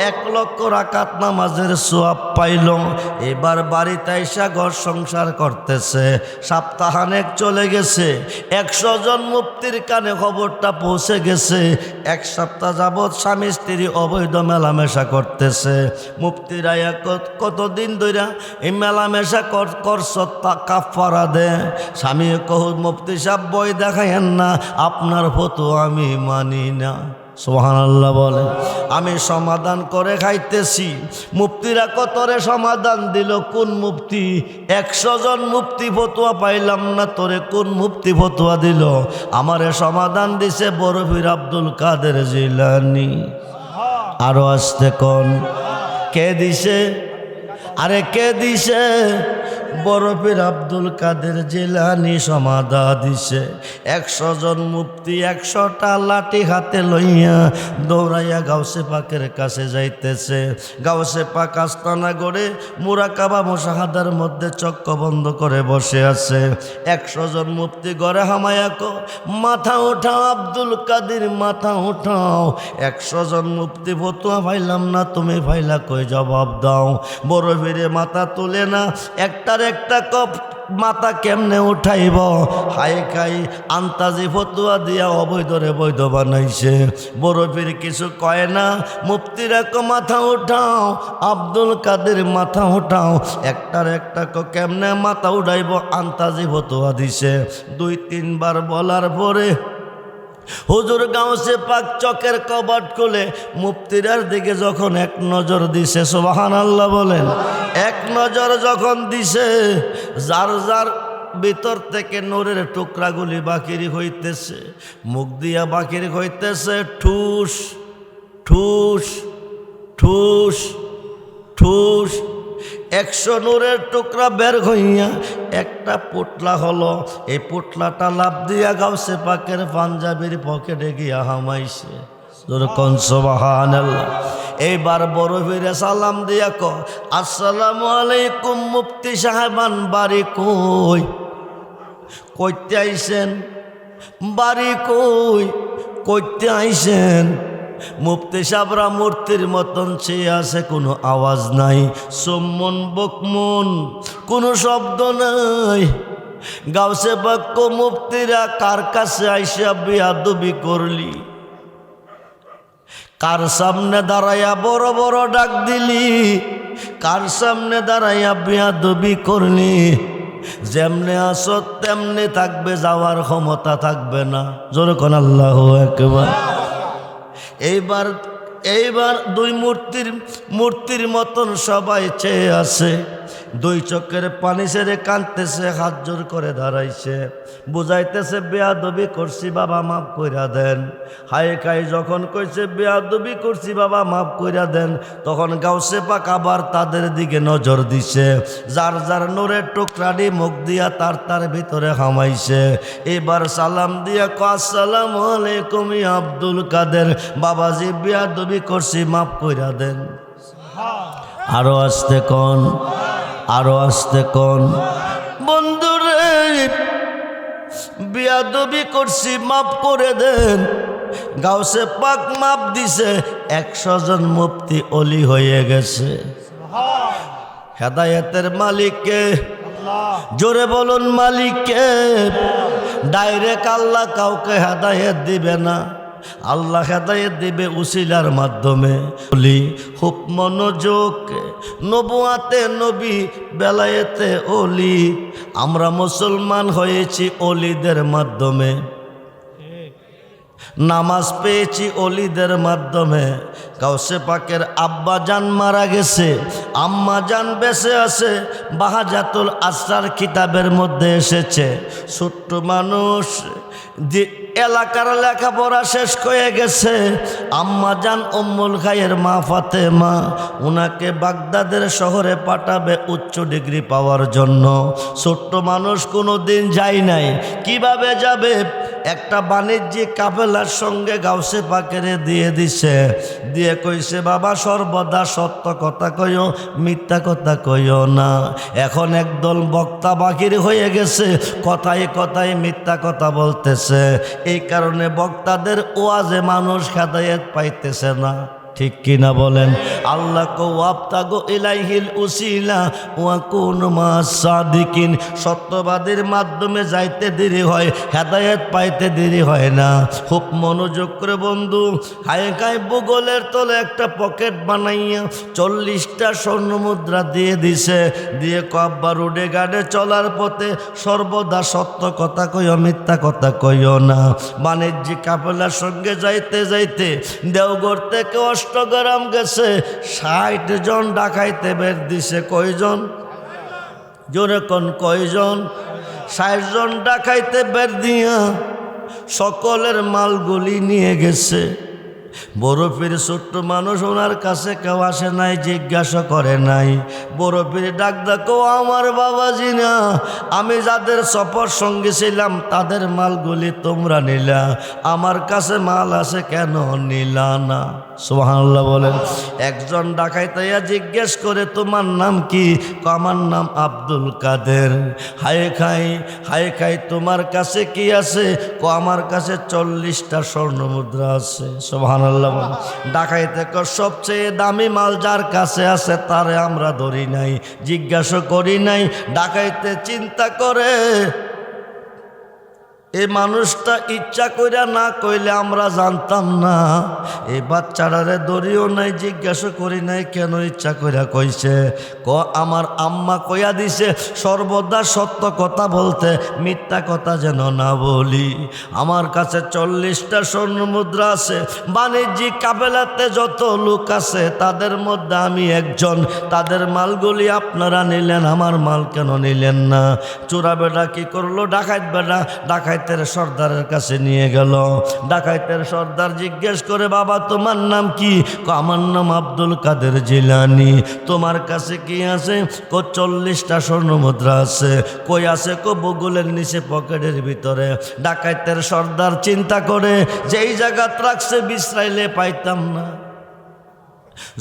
1 লক্ষ রাকাত নামাজের সওয়াব পাইল। এবার বাড়িতে এসে ঘর সংসার করতেছে। সপ্তাহানেক চলে গেছে, 100 জন মুফতির কানে খবরটা পৌঁছে গেছে। 1 সপ্তাহ যাবৎ স্বামী স্ত্রী অবৈধ মেলামেশা করতেছে। মুফতিরা কতদিন ধরে এই মেলামেশা করছ, তা কাফারা দে। স্বামী কহ, মুফতি সাহেব বই দেখাইয়েন না, আপনার ফতোয়া আমি মানি না। সুবহানাল্লাহ বলে। আমি সমাধান করে খাইতেছি। মুফতিরা কতরে সমাধান দিল, কোন মুফতি? 100 জন মুফতি ফতোয়া পাইলাম না, তোরে কোন মুফতি ফতোয়া দিল? আমারে সমাধান দিছে বরফির আব্দুল কাদের জিলানী। আরো আসতে কোন? কে দিছে? আরে কে দিছে? বরফির আব্দুল কাদের জিলানী সমাধা দিছে। 100 জন মুফতি 100টা লাঠি হাতে লইয়া দৌড়াইয়া গাউসে পাকের কাছে যাইতেছে। গাউসে পাক আস্তানা গড়ে মুরাকাবা মুশাহাদার মধ্যে চক্ক বন্ধ করে বসে আছে। 100 জন মুফতি গড়ে হামায়াকো, মাথা উঠাও আব্দুল কাদের, মাথা উঠাও। 100 জন মুফতি ফতোয়া পাইলাম না, তুমি পাইলা কই? জবাব দাও। বরফিরে মাথা তুলে না, একটা কপ মাথা কেমনে উঠাইব? হাই খাই আন্তাজি ফতুয়া দিয়া অবৈধরে বৈধ বানাইছে। বরফির কিছু কয় না, মুফতিরা মাথা উঠাও, আব্দুল কাদের মাথা উঠাও। একটা কেমনে মাথা উঠাইব? আন্তাজি ফতুয়া দিছে। 2-3 বার বলার পরে হুজুর গাউসে পাক চকের কবাট খুলে মুফতিরার দিকে যখন 1 নজর দিছে, সুবহানাল্লাহ বলেন। 1 নজর যখন দিছে, যার যার ভিতর থেকে নূরের টুকরাগুলি বাকির হইতেছে, মুখ দিয়া বাকির হইতেছে ঠুস ঠুস ঠুস ঠুস। 100 নূরের টুকরা বের হইয়া একটা পুটলা হলো। এই পুটলাটা লাভ দিয়া গাউসে পাকের পাঞ্জাবির পকেটে গিয়া হামাইছে। সুবহানাল্লাহ। এইবার বড় ফিরে সালাম দিয়া ক আসসালামু আলাইকুম মুফতি সাহেবান, বাড়ি কই? কইতে আইছেন? বাড়ি কই? কইতে আইছেন? মুফতি সাহেবরা মূর্তির মতন চেয়ে আছে, কোনো আওয়াজ নাই, সম্মন বকমন, কোনো শব্দ নাই। গাউসে বাক্য মুফতিরা কার কাছে আইসা বেয়াদবি করলি? কার সামনে দাঁড়াইয়া বড় বড় ডাক দিলি? কার সামনে দাঁড়াইয়া বেয়াদবি করলি? যেমনে আসো তেমনি থাকবে, যাওয়ার ক্ষমতা থাকবে না। জোরে কোন আল্লাহু আকবার। এইবার দুই মূর্তির মতন সবাই চেয়ে আছে, দুই চোখের পানি ছেড়ে কাঁদতেছে, হাত জোর করে দাঁড়াইছে, বুঝাইতেছে বেয়াদবি করছি বাবা মাফ কইরা দেন। হায় খাই যখন কইছে বেয়াদবি করছি বাবা মাফ কইরা দেন, তখন গাউসে পাক আবার তাদের দিকে নজর দিছে, যার যার নূরের টুকরাটি মুখ দিয়া তার ভিতরে হামাইছে। এবার সালাম দিয়া ক আসসালামু আলাইকুম ইয়া আব্দুল কাদের, বাবাজি বেয়াদবি করছি মাফ কইরা দেন। আরো আসতে কোন, আরো আসতে কোন। বন্ধুরে বেয়াদবি করছি মাফ করে দেন। গাউসে পাক মাপ দিছে, 100 জন মুফতি অলি হয়ে গেছে। হেদায়েতের মালিককে, জোরে বলুন মালিককে। ডাইরেক্ট আল্লাহ কাউকে হেদায়েত দিবে না, আল্লাহ হেদায়েত দিবে উসিলার মাধ্যমে। বলি খুব মনোযোগ, নবুয়াতে নবী, বেলায়েতে অলি। আমরা মুসলমান হয়েছি অলিদের মাধ্যমে, নামাজ পেয়েছি অলিদের মাধ্যমে। গাউসে পাকের আব্বা জান মারা গেছে, আম্মা জান বেঁচে আছে, বাহাজাতুল আসরার কিতাবের মধ্যে এসেছে। ছোট্ট মানুষ, যে এলাকার লেখাপড়া শেষ হয়ে গেছে, আম্মা জান উম্মুল খায়ের মা ফাতেমা, উনাকে বাগদাদের শহরে পাঠাবে উচ্চ ডিগ্রি পাওয়ার জন্য। ছোট্ট মানুষ কোনো দিন যায় নাই, কিভাবে যাবে? একটা বাণিজ্যিক কাফেলার সঙ্গে গাউসে পাকেরে দিয়ে দিছে, দিয়ে কইছে বাবা সর্বদা সত্য কথা কইও, মিথ্যা কথা কইও না। এখন একদল বক্তা বাকির হয়ে গেছে, কথায় কথায় মিথ্যা কথা বলতেছে। এই কারণে বক্তাদের ওয়াজে মানুষ হেদায়েত পাইতেছে না, ঠিক কিনা বলেন? আল্লাহ কো ওয়াবতাগু ইলাইহিল উসিলা ওয়া কুনু মাস সাদিকিন। সত্যবাদীর মাধ্যমে যাইতে দেরি হয়, হেদায়েত পাইতে দেরি হয় না। খুব মনোযোগ করে বন্ধু, হায় খায় ভূগোলের তলে একটা পকেট বানাইয়া 40টা স্বর্ণ মুদ্রা দিয়ে দিছে, দিয়ে কব্বা রোডে গাড়ে চলার পথে সর্বদা সত্য কথা কইও, মিথ্যা কথা কইও না। বাণিজ্যিক কাফেলার সঙ্গে যাইতে যাইতে দেওঘর থেকে অষ্টগ্রাম গেছে, 60 জন ডাকাইতে বের দিছে। কয়জন? জোরে কোন কয়জন? 60 জন ডাকাইতে বের দিয়া সকলের মালগুলি নিয়ে গেছে। বরফের ছোট্ট মানুষ, ওনার কাছে কেউ আসে নাই, জিজ্ঞাসা করে নাই। বরফের ডাক দেখো আমার বাবাজি না, আমি যাদের সফর সঙ্গে ছিলাম তাদের মালগুলি তোমরা নিলা, আমার কাছে মাল আছে কেন নিলা না? সুবহানাল্লাহ বলেন। একজন ডাকাইতাইয়া জিজ্ঞেস করে তোমার নাম কি? আমার নাম আব্দুল কাদের। হায় খাই তোমার কাছে কি আছে? আমার কাছে 40টা স্বর্ণ মুদ্রা আছে। সুবহানাল্লাহ বলেন। ডাকাইতে সবচেয়ে দামি মাল যার কাছে আছে তারে আমরা ধরি নাই, জিজ্ঞাসা করি নাই। ডাকাইতে চিন্তা করে এই মানুষটা ইচ্ছা কইরা না কইলে আমরা জানতাম না। এই বাচ্চাটারে দড়িও নাই, জিজ্ঞাসা করি নাই কেন ইচ্ছা কইরা কইছে। আমার আম্মা কইয়া দিছে সর্বদা সত্য কথা বলতে, মিথ্যা কথা যেন না বলি। আমার কাছে 40টা স্বর্ণ মুদ্রা আছে। বাণিজ্যিক কাফেলাতে যত লোক আছে তাদের মধ্যে আমি একজন। তাদের মালগুলি আপনারা নিলেন, আমার মাল কেন নিলেন না? চোরা বেটা কি করলো? ডাকাইত বেটা ডাকাইতের সর্দারের কাছে নিয়ে গেল। ডাকাইতের সর্দার জিজ্ঞেস করে বাবা তোমার নাম কি? আমার নাম আব্দুল কাদের জিলানি। তোমার কাছে কি আছে? 40টা স্বর্ণ মুদ্রা আছে। কই আছে? বগুলের নিচে পকেটের ভিতরে। ডাকাইতের সর্দার চিন্তা করে যেই জায়গা রাখছে বিশ্রাইলে পাইতাম না,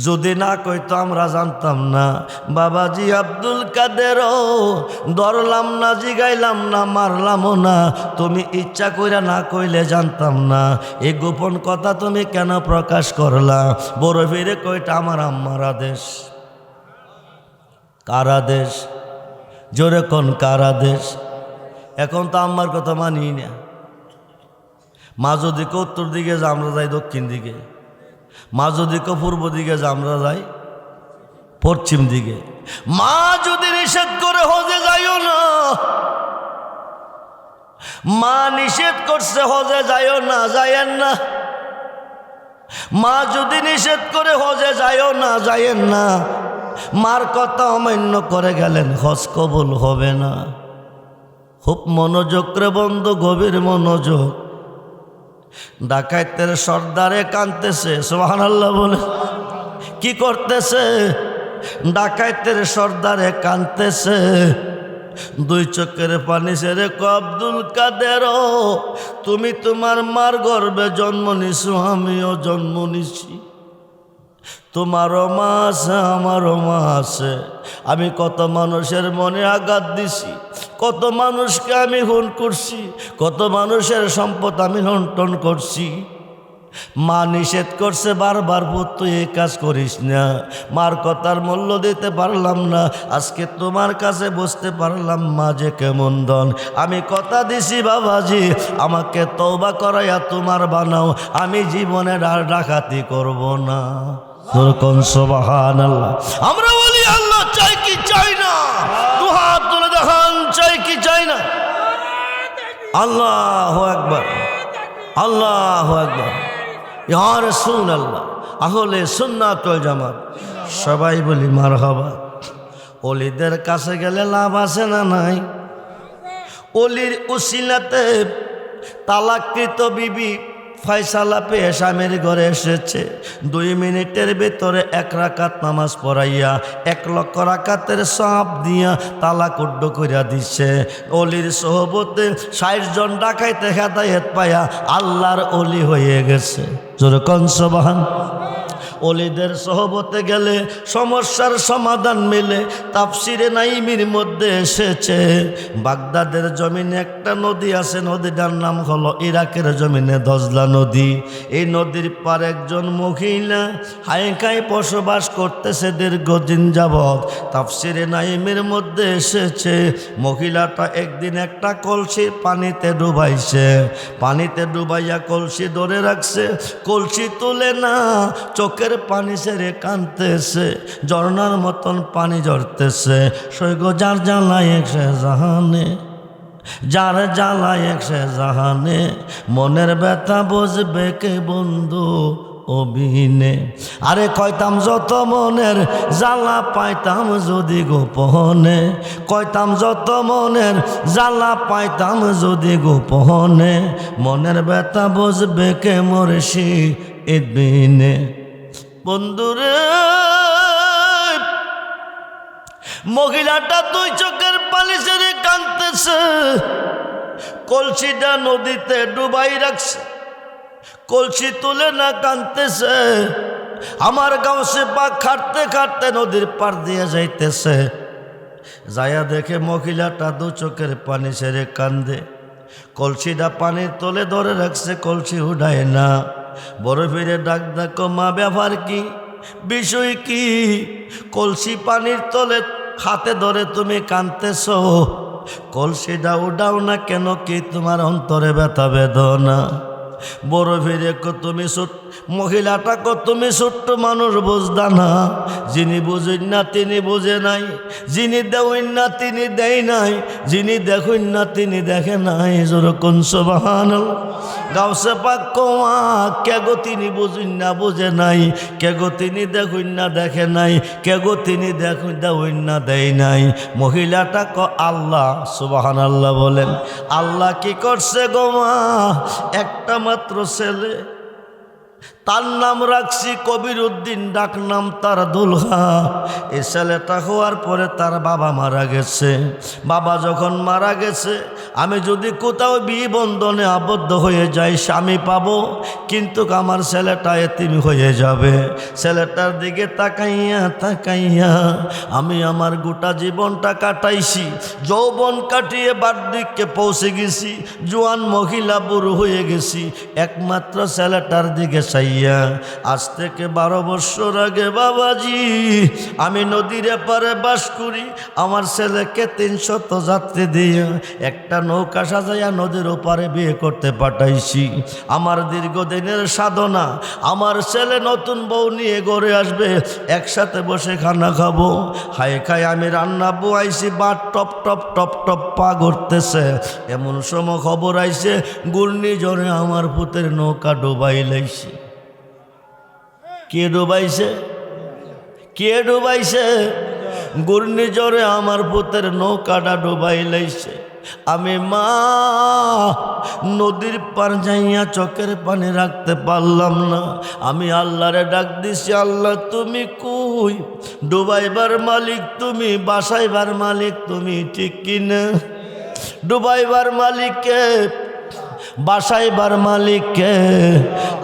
যদি না কইতো আমরা জানতাম না। বাবাজি আব্দুল কাদেরও ধরলাম না, জিগাইলাম না, মারলামও না, তুমি ইচ্ছা কইরা না কইলে জানতাম না। এই গোপন কথা তুমি কেন প্রকাশ করলা? বড় ফিরে কইটা আমার আম্মার আদেশ। কার আদেশ? জোরে কোন কার আদেশ? এখন তো আম্মার কথা মানি না। মা যদি উত্তর দিকে যা আমরা যাই দক্ষিণ দিকে, মা যদি পূর্ব দিকে যা আমরা যাই পশ্চিম দিকে। মা যদি নিষেধ করে হজে যাইও না, মা নিষেধ করছে হজে যাইও না, যাইয়েন না। মা যদি নিষেধ করে হজে যাইও না, যাইয়েন না। মার কথা অমান্য করে গেলেন, হজ কবুল হবে না। খুব মনোযোগ রে বন্ধু, গভীর মনোযোগ। ডাকাইতের সর্দারে কাঁদতেছে, সুবহানাল্লাহ বলে। কি করতেছে? ডাকাইতের সর্দারে কাঁদতেছে, দুই চোখের পানি ছেড়ে আব্দুল কাদের, তুমি তোমার মার গর্ভে জন্ম নিছো, আমিও জন্ম নিছি। তোমারও মা আছে, আমারও মা আছে। আমি কত মানুষের মনে আঘাত দিছি, কত মানুষকে আমি খুন করছি, কত মানুষের সম্পদ আমি লুণ্ঠন করছি। মা নিষেধ করছে বারবার, পুত তুই এই কাজ করিস না। মার কথার মূল্য দিতে পারলাম না, আজকে তোমার কাছে বুঝতে পারলাম মা যে কেমন ধন। আমি কথা দিছি বাবাজি, আমাকে তওবা করাইয়া তোমার বানাও, আমি জীবনে আর ডাকাতি করব না। সুবহানাল্লাহ। আমরা বলি আল্লাহ চাই কি চাই না? দুহাত তুলে দেখান, চাই কি চাই না? আল্লাহু আকবার, আল্লাহু আকবার। ইয়া রাসূলুল্লাহ, আহলে সুন্নাত ওয়াল জামাত সবাই বলি মারহাবা। ওলিদের কাছে গেলে লাভ আছে না নাই? ওলির উসিলাতে তালাককৃত বিবি ফয়সালা পেয়ে স্বামীর ঘরে এসেছে। 2 মিনিটের ভেতরে 1 রাকাত নামাজ পড়াইয়া 1 লক্ষ রাকাতের সওয়াব দিয়া তালাক উড্ড কইরা দিচ্ছে। অলির সোহবতে 60 জন ডাকাইতে হেদায়েত পায়া আল্লাহর অলি হয়ে গেছে। জোরে কোন সুবহান। অলিদের সহবতে গেলে সমস্যার সমাধান মিলে। তাফসিরে নাইমির মধ্যে এসেছে, বাগদাদের জমিনে একটা নদী আছে, নদীটার নাম হলো ইরাকের জমিনে দজলা নদী। এই নদীর পার একজন মহিলা হাইকায় বসবাস করতেছে দীর্ঘদিন যাবৎ। তাফসিরে নাইমের মধ্যে এসেছে, মহিলাটা একদিন একটা কলসি পানিতে ডুবাইছে, পানিতে ডুবাইয়া কলসি ধরে রাখছে, কলসি তুলে না, চোখের পানি ছেড়ে কাঁদতেছে, ঝর্ণার মতন পানি ঝরতেছে। সৈগ যার জ্বালায় সে জাহানে, যার জ্বালায় সে জাহানে, মনের ব্যথা বুঝবে কে বন্ধু অবিনে। আরে কইতাম যত মনের জ্বালা পাইতাম যদি গোপনে, কইতাম যত মনের জ্বালা পাইতাম যদি গোপনে, মনের ব্যথা বুঝবে কে মুর্শিদ বিনে। বন্ধুরে, মহিলাটা 2 চোখের পানি ছেড়ে কাঁদতেছে, কলসিটা নদীতে ডুবাই রাখছে, কলসি তুলে না, কাঁদতেছে। আমার গাউসে পাক খাটতে খাটতে নদীর পার দিয়ে যাইতেছে, যায়া দেখে মহিলাটা 2 চোখের পানি ছেড়ে কান্দে, কলসিটা পানির তলে ধরে রাখছে, কলসি উঠায় না। বড় ফিরে ডাক ডাকো, মা ব্যাপার কি, বিষয় কি? কলসি পানির তলে হাতে ধরে তুমি কাঁদতেছ, কলসিটা উঠাও না কেন? কি তোমার অন্তরে ব্যথা বেদনা? বড় ফিরে তুমি মহিলাটা তুমি ছোট্ট মানুষ, বুঝদা না। যিনি বুঝেন না তিনি বুঝে নাই, যিনি দেওয়েন না তিনি দেয় নাই, যিনি দেখেন না তিনি দেখে নাই। যেরকম সুবহানাল্লাহ। গাউসে পাক কোয়া কে গো তিনি বুঝেন না বুঝে নাই, কে গো তিনি দেখেন না দেখে নাই, কে গো তিনি দেখেন দেওয়েন না দেয় নাই। মহিলাটা আল্লাহ। সুবহানাল্লাহ বলেন। আল্লাহ কি করছে গো মা? একটা মাত্র ছেলে, তার নাম রাখছি কবির উদ্দিন, ডাক নাম তার দুলহা। এই ছেলেটা হওয়ার পরে তার বাবা মারা গেছে। বাবা যখন মারা গেছে, আমি যদি কোথাও বিয়ে বন্ধনে আবদ্ধ হয়ে যাই স্বামী পাবো, কিন্তু আমার ছেলেটা এতিম হয়ে যাবে। ছেলেটার দিকে তাকাইয়া তাকাইয়া আমি আমার গোটা জীবনটা কাটাইছি। যৌবন কাটিয়ে বার্ধক্যে পৌঁছে গেছি, জোয়ান মহিলা বুড়ো হয়ে গেছি, একমাত্র ছেলেটার দিকে চাইয়া। আজ থেকে 12 বছর আগে বাবাজি আমি নদীর এপারে বাস করি। আমার ছেলেকে 300 যাত্রী দিয়ে একটা নৌকা সাজাইয়া নদীর ওপারে বিয়ে করতে পাঠাইছি। আমার দীর্ঘদিনের সাধনা, আমার ছেলে নতুন বউ নিয়ে ঘরে আসবে, একসাথে বসে খানা খাবো। হায় খায় আমি রান্না বয়াইছি, বা টপ টপ টপ টপ পা ঘুরতেছে। এমন সময় খবর আইছে ঘূর্ণিঝড়ে আমার পুতের নৌকা ডুবাই লাইছে। কে ডুবাইছে? কে ডুবাইছে? ঘূর্ণিঝড়ে আমার পুতের নৌকাটা ডুবাই লাইছে। আমি মা নদীর পার যাইয়া চোখের পানি রাখতে পারলাম না। আমি আল্লাহরে ডাক দিছি, আল্লাহ তুমি কই? ডুবাইবার মালিক তুমি, বাসাইবার মালিক তুমি, ঠিক কিনা? ডুবাইবার মালিককে, বাসাইবার মালিককে।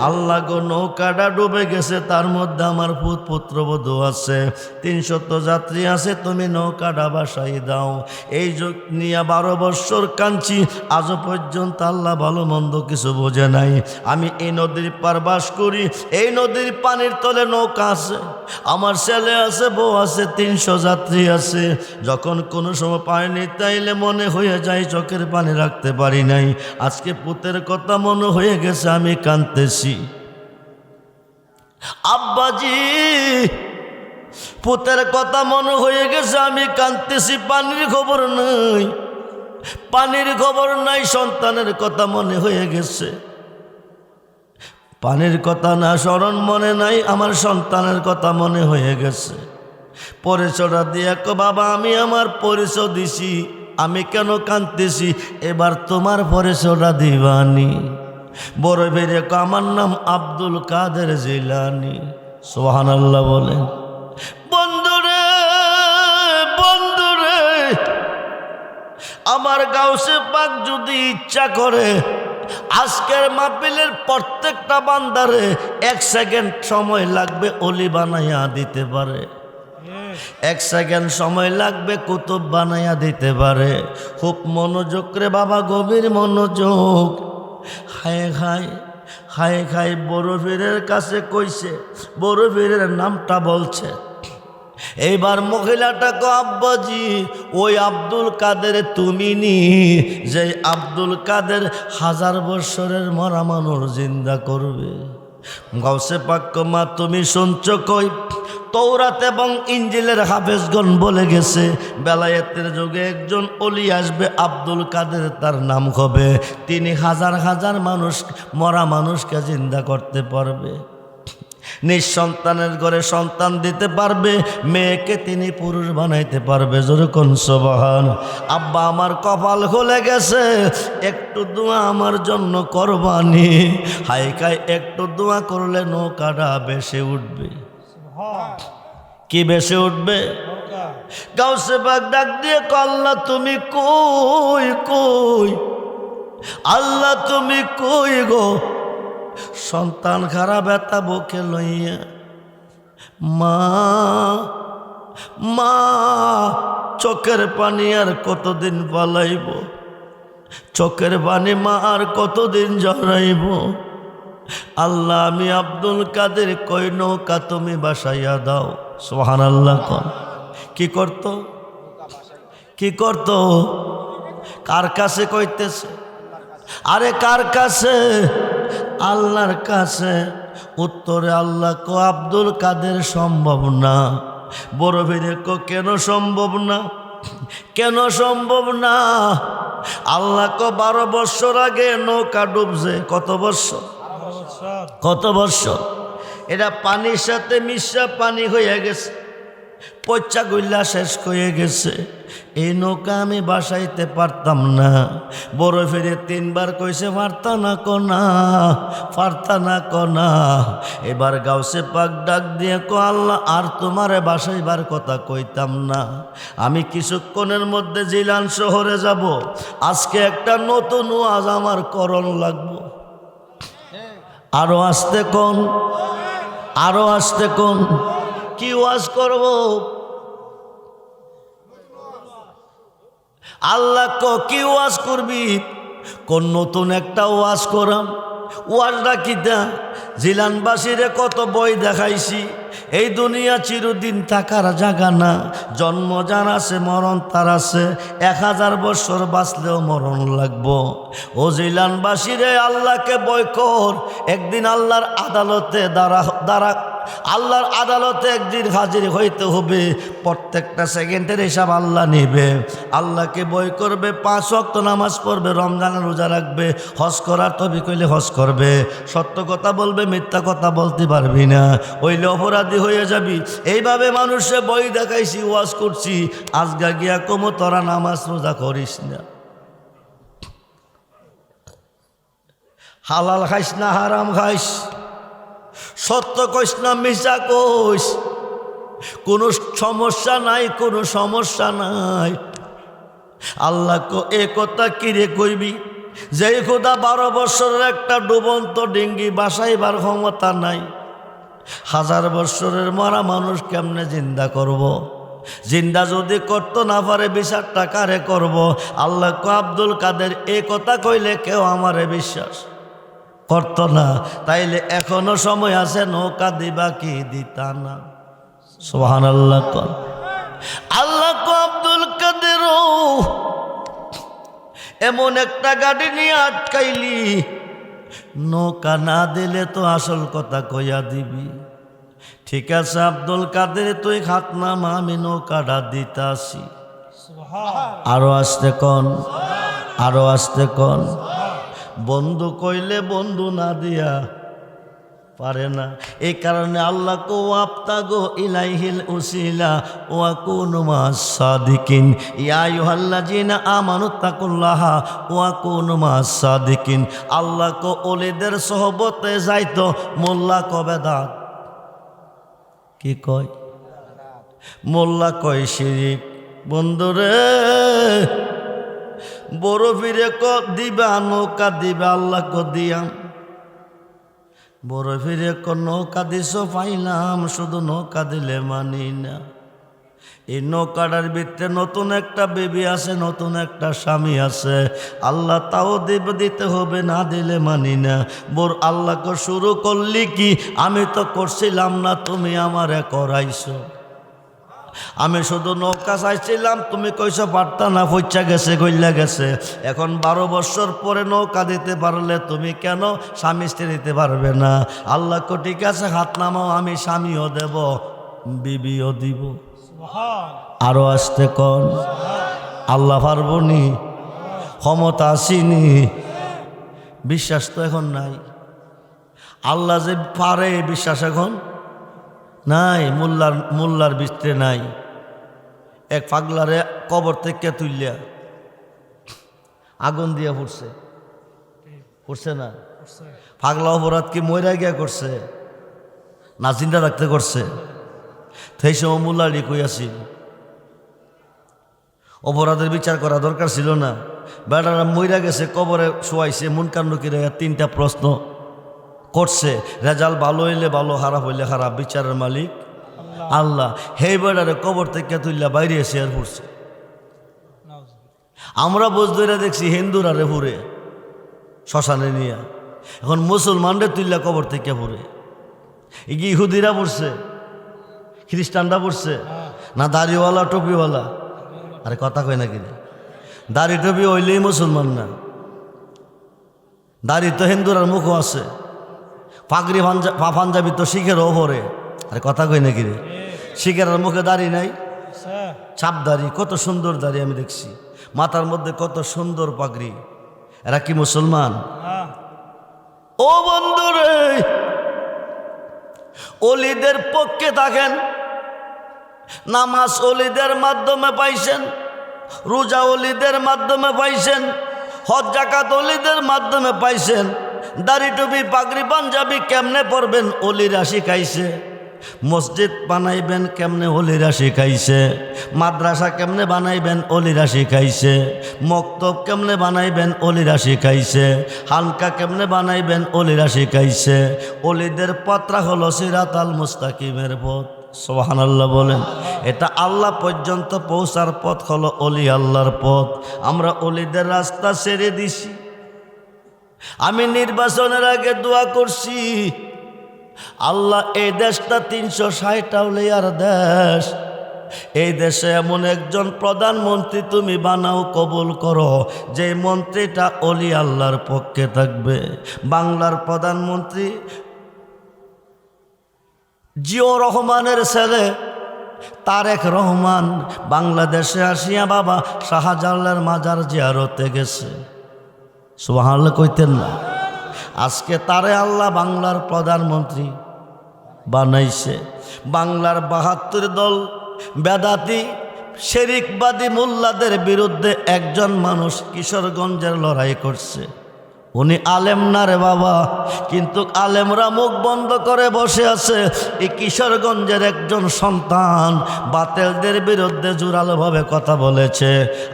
আল্লাহ গো, নৌকাটা ডুবে গেছে, তার মধ্যে আমার পুত্রবধূ আছে, 300 যাত্রী আছে, তুমি নৌকাটা বাসাই দাও। এই যোগ নিয়ে 12 বছর কাঁদছি, আজও পর্যন্ত আল্লাহ ভালো মন্দ কিছু বোঝে নাই। আমি এই নদীর পার বাস করি, এই নদীর পানির তলে নৌকা আছে, আমার ছেলে আছে, বউ আছে, 300 যাত্রী আছে। যখন কোনো সময় পানি নিতে আইলে মনে হয়ে যায় চোখের পানি রাখতে পারি নাই। আজকে পুতের কথা মনে হয়ে গেছে, আমি কাঁদতেছি। আব্বাজি পুতের কথা মনে হয়ে গেছে, আমি কাঁদতেছি। পানির খবর নাই, পানির খবর নাই। সন্তানের কথা মনে হয়ে গেছে, পানির কথা না স্মরণ মনে নাই, আমার সন্তানের কথা মনে হয়ে গেছে। পরিচয়টা দিয়ে বাবা আমি আমার পরিচয় দিছি, আমি কেন কাঁদতেছি? এবার তোমার পরিচয়টা দিবানি। বড় বেরে আমার নাম আব্দুল কাদের জিলানি। সুবহানাল্লাহ বলেন। বন্ধুরে বন্ধুরে, আমার গাউসে পাক যদি ইচ্ছা করে আজকের মাহফিলের প্রত্যেকটা বান্দারে 1 সেকেন্ড সময় লাগবে অলি বানাইয়া দিতে পারে। 1 সেকেন্ড সময় লাগবে কুতুব বানাইয়া দিতে পারে। খুব মনোযোগ রে বাবা, গভীর মনোযোগ। হায় হায় হায় হায়, বড় পীরের কাছে কইছে, বড় পীরের নামটা বলছে। এইবার মহিলাটাকে আব্বাজি ওই আব্দুল কাদের তুমি নি, যে আব্দুল কাদের 1000 বছরের মরা মানুষ জিন্দা করবে। গাউসে পাক মা তুমি শুনছ কই? তৌরাত এবং ইঞ্জিলের হাফেজগণ বলে গেছে বেলায়েতের যুগে একজন অলি আসবে, আব্দুল কাদের তার নাম হবে। তিনি 1000 মানুষ, মরা মানুষকে জিন্দা করতে পারবে। নিঃসন্তানের ঘরে সন্তান দিতে পারবে, মেয়েকে তিনি পুরুষ বানাইতে পারবে। যেরকম সুবহান। আব্বা আমার কপাল খুলে গেছে, একটু দোয়া আমার জন্য করবানি। হাইকায় একটু দোয়া করলে নৌকাটা বেশি উঠবে। কি বেশি উঠবে? গাউসে পাক ডাক দিয়ে আল্লাহ তুমি কই কই? আল্লাহ তুমি কই গো? সন্তান খারাপ ব্যথা বুকে লইয়া মা মা চোখের পানি আর কতদিন পালাইব? চোখের পানি মা আর কতদিন জড়াইব? আল্লাহ আমি আব্দুল কাদের কই নৌকা তুমি বাসাইয়া দাও। সুবহানাল্লাহ। কোন কি করত? কি করত? কার কাছে কইতেছে? আরে কার কাছে? আল্লাহর কাছে। উত্তরে আল্লাহ কো আব্দুল কাদের সম্ভব না। বড় ভীরে কো কেন সম্ভব না? কেন সম্ভব না? আল্লাহ কো 12 বছর আগে নৌকা ডুবছে। কত বছর? কত বছর? এটা পানির সাথে মিশা পানি হয়ে গেছে। পয়চা গইলা শেষ হয়ে গেছে। এই নৌকা আমি বাসাইতে পারতাম না। বড় ফিরে 3 বার কইছে পারতা না কোনা, পারতা না কোনা। এবার গাউসে পাক ডাক দিয়ে কো আল্লাহ আর তোমারে বাসাইবার কথা কইতাম না। আমি কিছুক্ষণের মধ্যে জিলান শহরে যাব। আজকে একটা নতুন ওয়াজ আমার করণ লাগবো। আরো আসতে কোন, আরো আসতে কোন। কি ওয়াজ করব? আল্লাহ কি ওয়াজ করবি? কোন নতুন একটা ওয়াজ করাম। ওয়াজটা কিতা? জিলানবাসীরে কত বই দেখাইছি। এই দুনিয়া চিরদিন থাকার জায়গা না। জন্ম যার আছে মরণ তার আছে। 1000 বছর বাঁচলেও মরণ লাগবো। ও জিলানবাসীরে আল্লাহকে বয় কর। একদিন আল্লাহর আদালতে দাঁড়া আল্লাহর আদালতে একদিন হাজির হইতে হবে। প্রত্যেকটা সেকেন্ডের হিসাব আল্লাহ নেবে। আল্লাহকে বয় করবে, 5 ওয়াক্ত নামাজ পড়বে, রমজানের রোজা রাখবে, হজ করার তবে কইলে হজ করবে, সত্য কথা বলবে, মিথ্যা কথা বলতে পারবি না, ওইলে অপরাধী হয়ে যাবি। এইভাবে মানুষে বই দেখাইছি, ওয়াজ করছি। আজগা গিয়া কমো তোরা নামাজ রোজা করিস না, হালাল খাইস না হারাম খাইস, সত্য কইস না মিশা কইস, কোনো সমস্যা নাই, কোনো সমস্যা নাই। আল্লাহ এ কথা কিরে কইবি? যেই খোদা 12 বছরের একটা ডুবন্ত ডিঙ্গি বাসাইবার ক্ষমতা নাই, 1000 বছরের মরা মানুষ কেমনে জিন্দা করব? জিন্দা যদি করতে না পারে বিচারটা কারে করব? আল্লাহ আব্দুল কাদের এ কথা কইলে কেউ আমারে বিশ্বাস করত না। তাইলে এখনো সময় আছে, নৌকা দিবা কি দিতা না? সুবহানাল্লাহ। আল্লাহ আব্দুল কাদের এমন একটা গাড়ি নিয়ে আটকাইলি, নৌকা না দিলে তো আসল কথা কইয়া দিবি। ঠিক আছে আব্দুল কাদের তুই খাত নামা, আমি নৌকাটা দিতাছি। আরো আসতে কন, আরো আসতে কন। বন্ধু কইলে বন্ধু না দিয়া পারে না। এই কারণে আল্লাহ কো আবতাগো ইলাইহিল উসিলা ওয়া কুনু মাস সাদিকিন। ইয়া আইয়ুহাল্লাযিনা আমানু তাকুল্লাহা ওয়া কুনু মাস সাদিকিন। আল্লাহ কো ওলিদের সোহবতে যাইতো, মোল্লা কবে দাঁত কি কয়? মোল্লা কয় শিরিক। বন্ধুরে বড় ফিরে দিবা নৌকা দিবা, আল্লাহ দিয়াম। বড় ফিরে নৌকা দিস পাইলাম, শুধু নৌকা দিলে মানি না। এই নৌকাটার ভিতরে নতুন একটা বেবি আছে, নতুন একটা স্বামী আছে। আল্লাহ তাও দিতে হবে, না দিলে মানি না। আল্লাহকে শুরু করলি কি? আমি তো করছিলাম না, তুমি আমারে করাইছো। আমি শুধু নৌকা চাইছিলাম, তুমি কইছো পারতা না, পইচা গেছে, গইলা গেছে। এখন 12 বছর পরে নৌকা দিতে পারলে তুমি কেন স্বামী স্ত্রী দিতে পারবে না? আল্লাহ কো ঠিক আছে হাত নামাও, আমি স্বামীও দেব, বিবিও দিব। আরো আসতে কন। আল্লাহ পারবনি, ক্ষমতা আসিনি, বিশ্বাস তো এখন নাই। আল্লাহ যে পারে বিশ্বাস এখন নাই। মোল্লার ভিতরে নাই। এক পাগলারে কবর থেকে তুললিয়া আগুন দিয়া পড়ছে, করছে না? পাগলা অপরাধ কি মইরা গিয়া করছে না জিন্দা রাখতে করছে? সেই সময় মোল্লারি কইয়াছিল অপরাধের বিচার করা দরকার ছিল না। বেটারা মইরা গেছে, কবরে শোয়াইছে, মুনকার নকিরে 3টা প্রশ্ন করছে। রেজাল্ট ভালো হইলে ভালো, খারাপ হইলে খারাপ, বিচারের মালিক আল্লাহ। হেই বেটারে কবর থেকে তুললা বাইরে এসে আর পড়ছে। আমরা বোঝ ধরে দেখছি হিন্দুরা রে পুরে শ্মশানে নিয়ে, এখন মুসলমানরে তুললা কবর থেকে পুরে। ইহুদিরা পড়ছে, খ্রিস্টানরা পড়ছে না, দাড়িওয়ালা টুপিওয়ালা? আরে কথা কয় না কিনা? দাড়ি টুপি হইলেই মুসলমান না। দাড়ি তো হিন্দুরার মুখও আছে, পাগড়ি পাঞ্জাবি তো শিখেরও পরে। আরে কথা কই নাকি রে? শিখের মুখে দাড়ি নাই, ছাপ দাড়ি, কত সুন্দর দাড়ি আমি দেখছি, মাথার মধ্যে কত সুন্দর পাগড়ি। এরা কি মুসলমান? ও বন্ধুরে, ওলিদের পক্ষে থাকেন, নামাজ ওলিদের মাধ্যমে পাইছেন, রোজা ওলিদের মাধ্যমে পাইছেন, হজ জাকাত ওলিদের মাধ্যমে পাইছেন। দাড়ি টুপি পাগড়ি পাঞ্জাবি কেমনে পরবেন ওলিরা শিখাইছে। মসজিদ বানাইবেন কেমনে ওলিরা শিখাইছে। মাদ্রাসা কেমনে বানাইবেন ওলিরা শিখাইছে। মক্তব কেমনে বানাইবেন ওলিরা শিখাইছে। হালকা কেমনে বানাইবেন ওলিরা শিখাইছে। ওলিদের পথটা হলো সিরাতাল মুস্তাকিমের পথ। সুবহানাল্লাহ বলেন। এটা আল্লাহ পর্যন্ত পৌঁছার পথ হলো অলি আল্লাহর পথ। আমরা অলিদের রাস্তা ছেড়ে দিছি। আমি নির্বাচনের আগে দোয়া করছি, আল্লাহ এই দেশটা 360 আউলিয়ার দেশ, এই দেশে এমন একজন প্রধানমন্ত্রী তুমি বানাও, কবুল করো, যে মন্ত্রীটা অলি আল্লাহর পক্ষে থাকবে। বাংলার প্রধানমন্ত্রী জিয়াউর রহমানের ছেলে তারেক রহমান বাংলাদেশে আসিয়া বাবা শাহজালালের মাজার জিয়ারতে গেছে। সুবহানাল্লাহ কইতেন না? আজকে তারে আল্লাহ বাংলার প্রধানমন্ত্রী বানাইছে। বাংলার 72 দল বেদাতি শিরকবাদী মোল্লাদের বিরুদ্ধে একজন মানুষ কিশোরগঞ্জের লড়াই করছে। উনি আলেম না রে বাবা, কিন্তু আলেমরা মুখ বন্ধ করে বসে আছে। এই কিশোরগঞ্জের একজন সন্তান বাতেলদের বিরুদ্ধে জোরালোভাবে কথা বলেছে।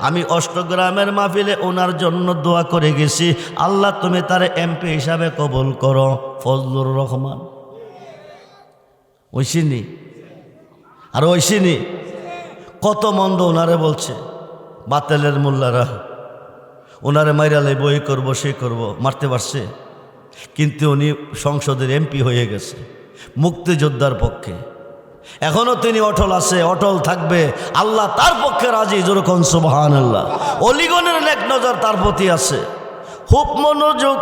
আমি অষ্টগ্রামের মাহফিলে ওনার জন্য দোয়া করে গেছি, আল্লাহ তুমি তার এমপি হিসাবে কবুল করো। ফজলুর রহমান ঐশিনি আর ঐশিনি কত মন্দ ওনারে বলছে বাতেলের মোল্লারা। ওনারে মাইরালে বই করব সে করব, মারতে পারছে, কিন্তু উনি সংসদের এমপি হয়ে গেছে মুক্তিযোদ্ধার পক্ষে। এখনো তিনি অটল আছে, অটল থাকবে। আল্লাহ তার পক্ষে রাজি। যেরকম সুবহানাল্লাহ। অলিগণের নেক নজর তার প্রতি আছে, খুব মনোযোগ।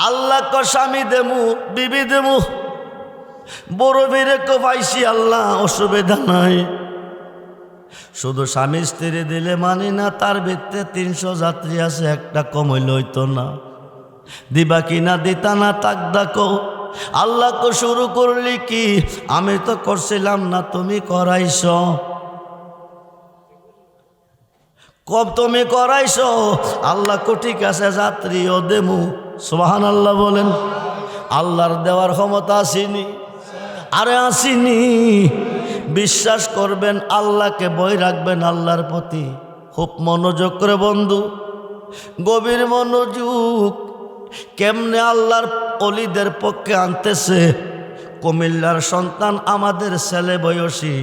আল্লাহ ক স্বামী দেমু বিবি দেমু, বড় বীরে কো পাইছি আল্লাহ, অসুবিধা নাই। শুধু স্বামী স্ত্রী দিলে মানি না, তার ভিত্তে 300 যাত্রী আছে, একটা কম হইলে হইতো না। দিবা কিনা দিতা না তাক ডাকো। আল্লাহ কো শুরু করলি কি, আমি তো করছিলাম না, তুমি করাইছ। কব তুমি করাইছ। আল্লাহ কো ঠিক আছে, যাত্রীও দেমু। সুবহানাল্লাহ বলেন। আল্লাহর দেওয়ার ক্ষমতা আসেনি? আরে আসেনি। বিশ্বাস করবেন, আল্লাহকে ভয় রাখবেন, আল্লাহর প্রতি খুব মনোযোগ করে বন্ধু, গভীর মনোযোগ। কেমনে আল্লাহর অলিদের পক্ষে আনতেছে। কুমিল্লার সন্তান আমাদের ছেলে বয়সী,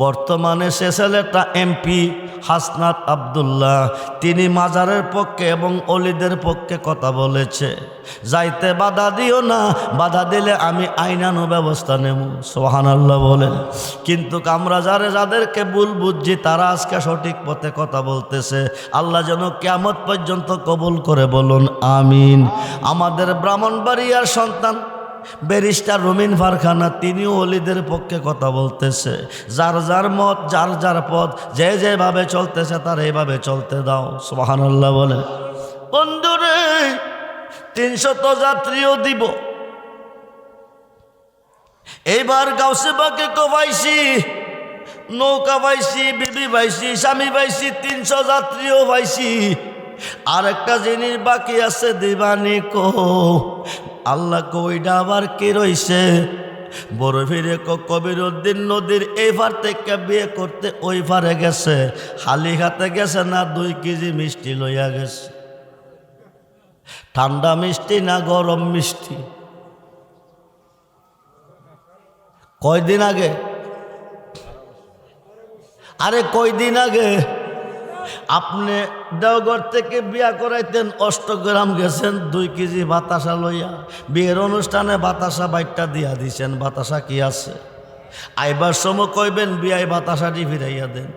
বর্তমানে সে ছেলেটা এমপি হাসনাত আব্দুল্লাহ, তিনি মাজারের পক্ষে এবং অলিদের পক্ষে কথা বলেছে। যাইতে বাধা দিও না, বাধা দিলে আমি আইনানু ব্যবস্থা নেব। সুবহানাল্লাহ বলেন। কিন্তু আমরা যাদেরকে ভুল বুঝছি, তারা আজকে সঠিক পথে কথা বলতেছে। আল্লাহ যেন কিয়ামত পর্যন্ত কবুল করে, বলুন আমিন। আমাদের ব্রাহ্মণবাড়িয়ার সন্তান ব্যারিস্টার রুমিন ফারখানা, তিনিও অলিদের পক্ষে কথা বলতেছে। যার যার মত, যার যার পথ, যে যেভাবে চলতেছে তার এইভাবে চলতে দাও। সুবহানাল্লাহ বলে। বন্ধুরে 300 যাত্রীও দিব। এইবার গাউসে বাকে পাইছি, নৌকা পাইছি, বিবি পাইছি, স্বামী পাইছি, 300 যাত্রীও পাইছি। আর একটা জিনিস বাকি আছে, দিবানি কো। আল্লাহ কইটা আবার কি রইছে? বড় ফিরে কবিরউদ্দিন নদীর এই পার থেকে বিয়ে করতে ওই পারে গেছে, খালি হাতে গেছে না, 2 কেজি মিষ্টি লইয়া গেছে। ঠান্ডা মিষ্টি না গরম মিষ্টি? কয়দিন আগে? আরে কয়দিন আগে আপনি দেওঘর থেকে বিয়া করাইতেন, অষ্টগ্রাম গেছেন, 2 কেজি বাতাসা লইয়া। বিয়ের অনুষ্ঠানে বাতাসা বাইটটা দিয়া দিছেন। বাতাসা কি আছে? আইবার সময় কইবেন বিয়ায় বাতাসাটি ফিরাইয়া দেন।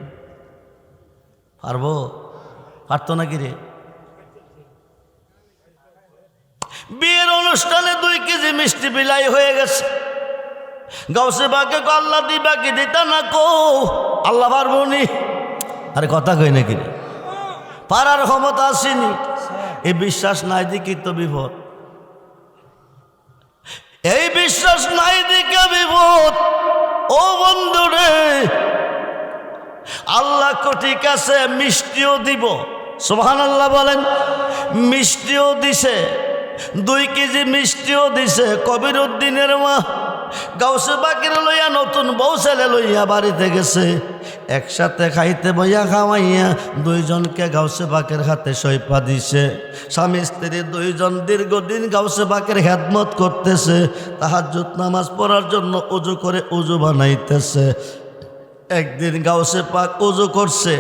পারবো? পারতো নাকি রে? বিয়ের অনুষ্ঠানে 2 কেজি মিষ্টি বিলাই হয়ে গেছে। গাউসে বাকে আল্লাহ দিবা কি দিতা না কো? আল্লাহ পারবো নি? আরে কথা কই নাকি রে? পারার ক্ষমতা আসেনি। এই বিশ্বাস নাই দেখি তো বিপদ। এই বিশ্বাস নাই দিকে বিপদ। ও বন্ধু রে, আল্লাহ ঠিক আছে মিষ্টিও দিব, সুবহানাল্লাহ বলেন। মিষ্টিও দিছে, 2 কেজি মিষ্টিও দিছে। কবিরউদ্দিনের মা গাউসে পাকের লইয়া নতুন বউ ছেলে লইয়া বাড়িতে গেছে। একসাথে খাইতে বইয়া খাওয়াইয়া 2 জনকে গাউসে পাকের হাতে সইপা দিছে। স্বামী স্ত্রী 2 জন দীর্ঘদিন গাউসে পাকের খেদমত করতেছে। তাহাজ্জুদ নামাজ পড়ার জন্য উজু করে উজু বানাইতেছে। একদিন গাউসে পাক উজু করছে,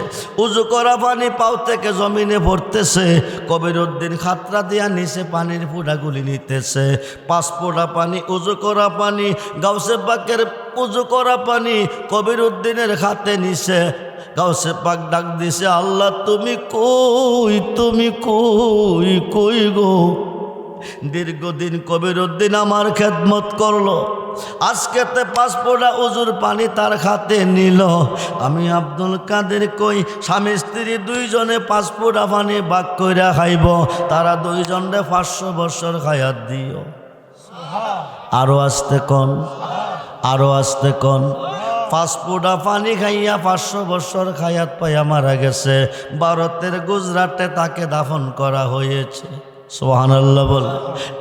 উজু করা পানি পাও থেকে জমিনে পড়তেছে। কবিরউদ্দিন খাতরা দিয়া নিচে পানির ফুটাগুলি নিতেছে। 5 ফোঁটা পানি, উজু করা পানি, গাউসে পাকের উজু করা পানি কবিরউদ্দিনের হাতে নিছে। গাউসে পাক ডাক দিছে, আল্লাহ তুমি কই, তুমি কই, কই গো। দীর্ঘদিন কবিরউদ্দিন আমার খেদমত করলো, আজকেতে 5 ফোঁটা উজুর পানি তার হাতে নিল। আমি আব্দুল কাদের কই, স্বামী স্ত্রী 2 জনে 5 ফোঁটা পানি ভাগ কইরা খাইব। তারা 2 জনে 500 বছর হায়াত দিও। আরো আসতে কোন, আরো আসতে কোন। 5 ফোঁটা পানি খাইয়া 500 বছর হায়াত পাইয়া মারা গেছে। ভারতের গুজরাটে তাকে দাফন করা হয়েছে। সুবহানাল্লাহ বল।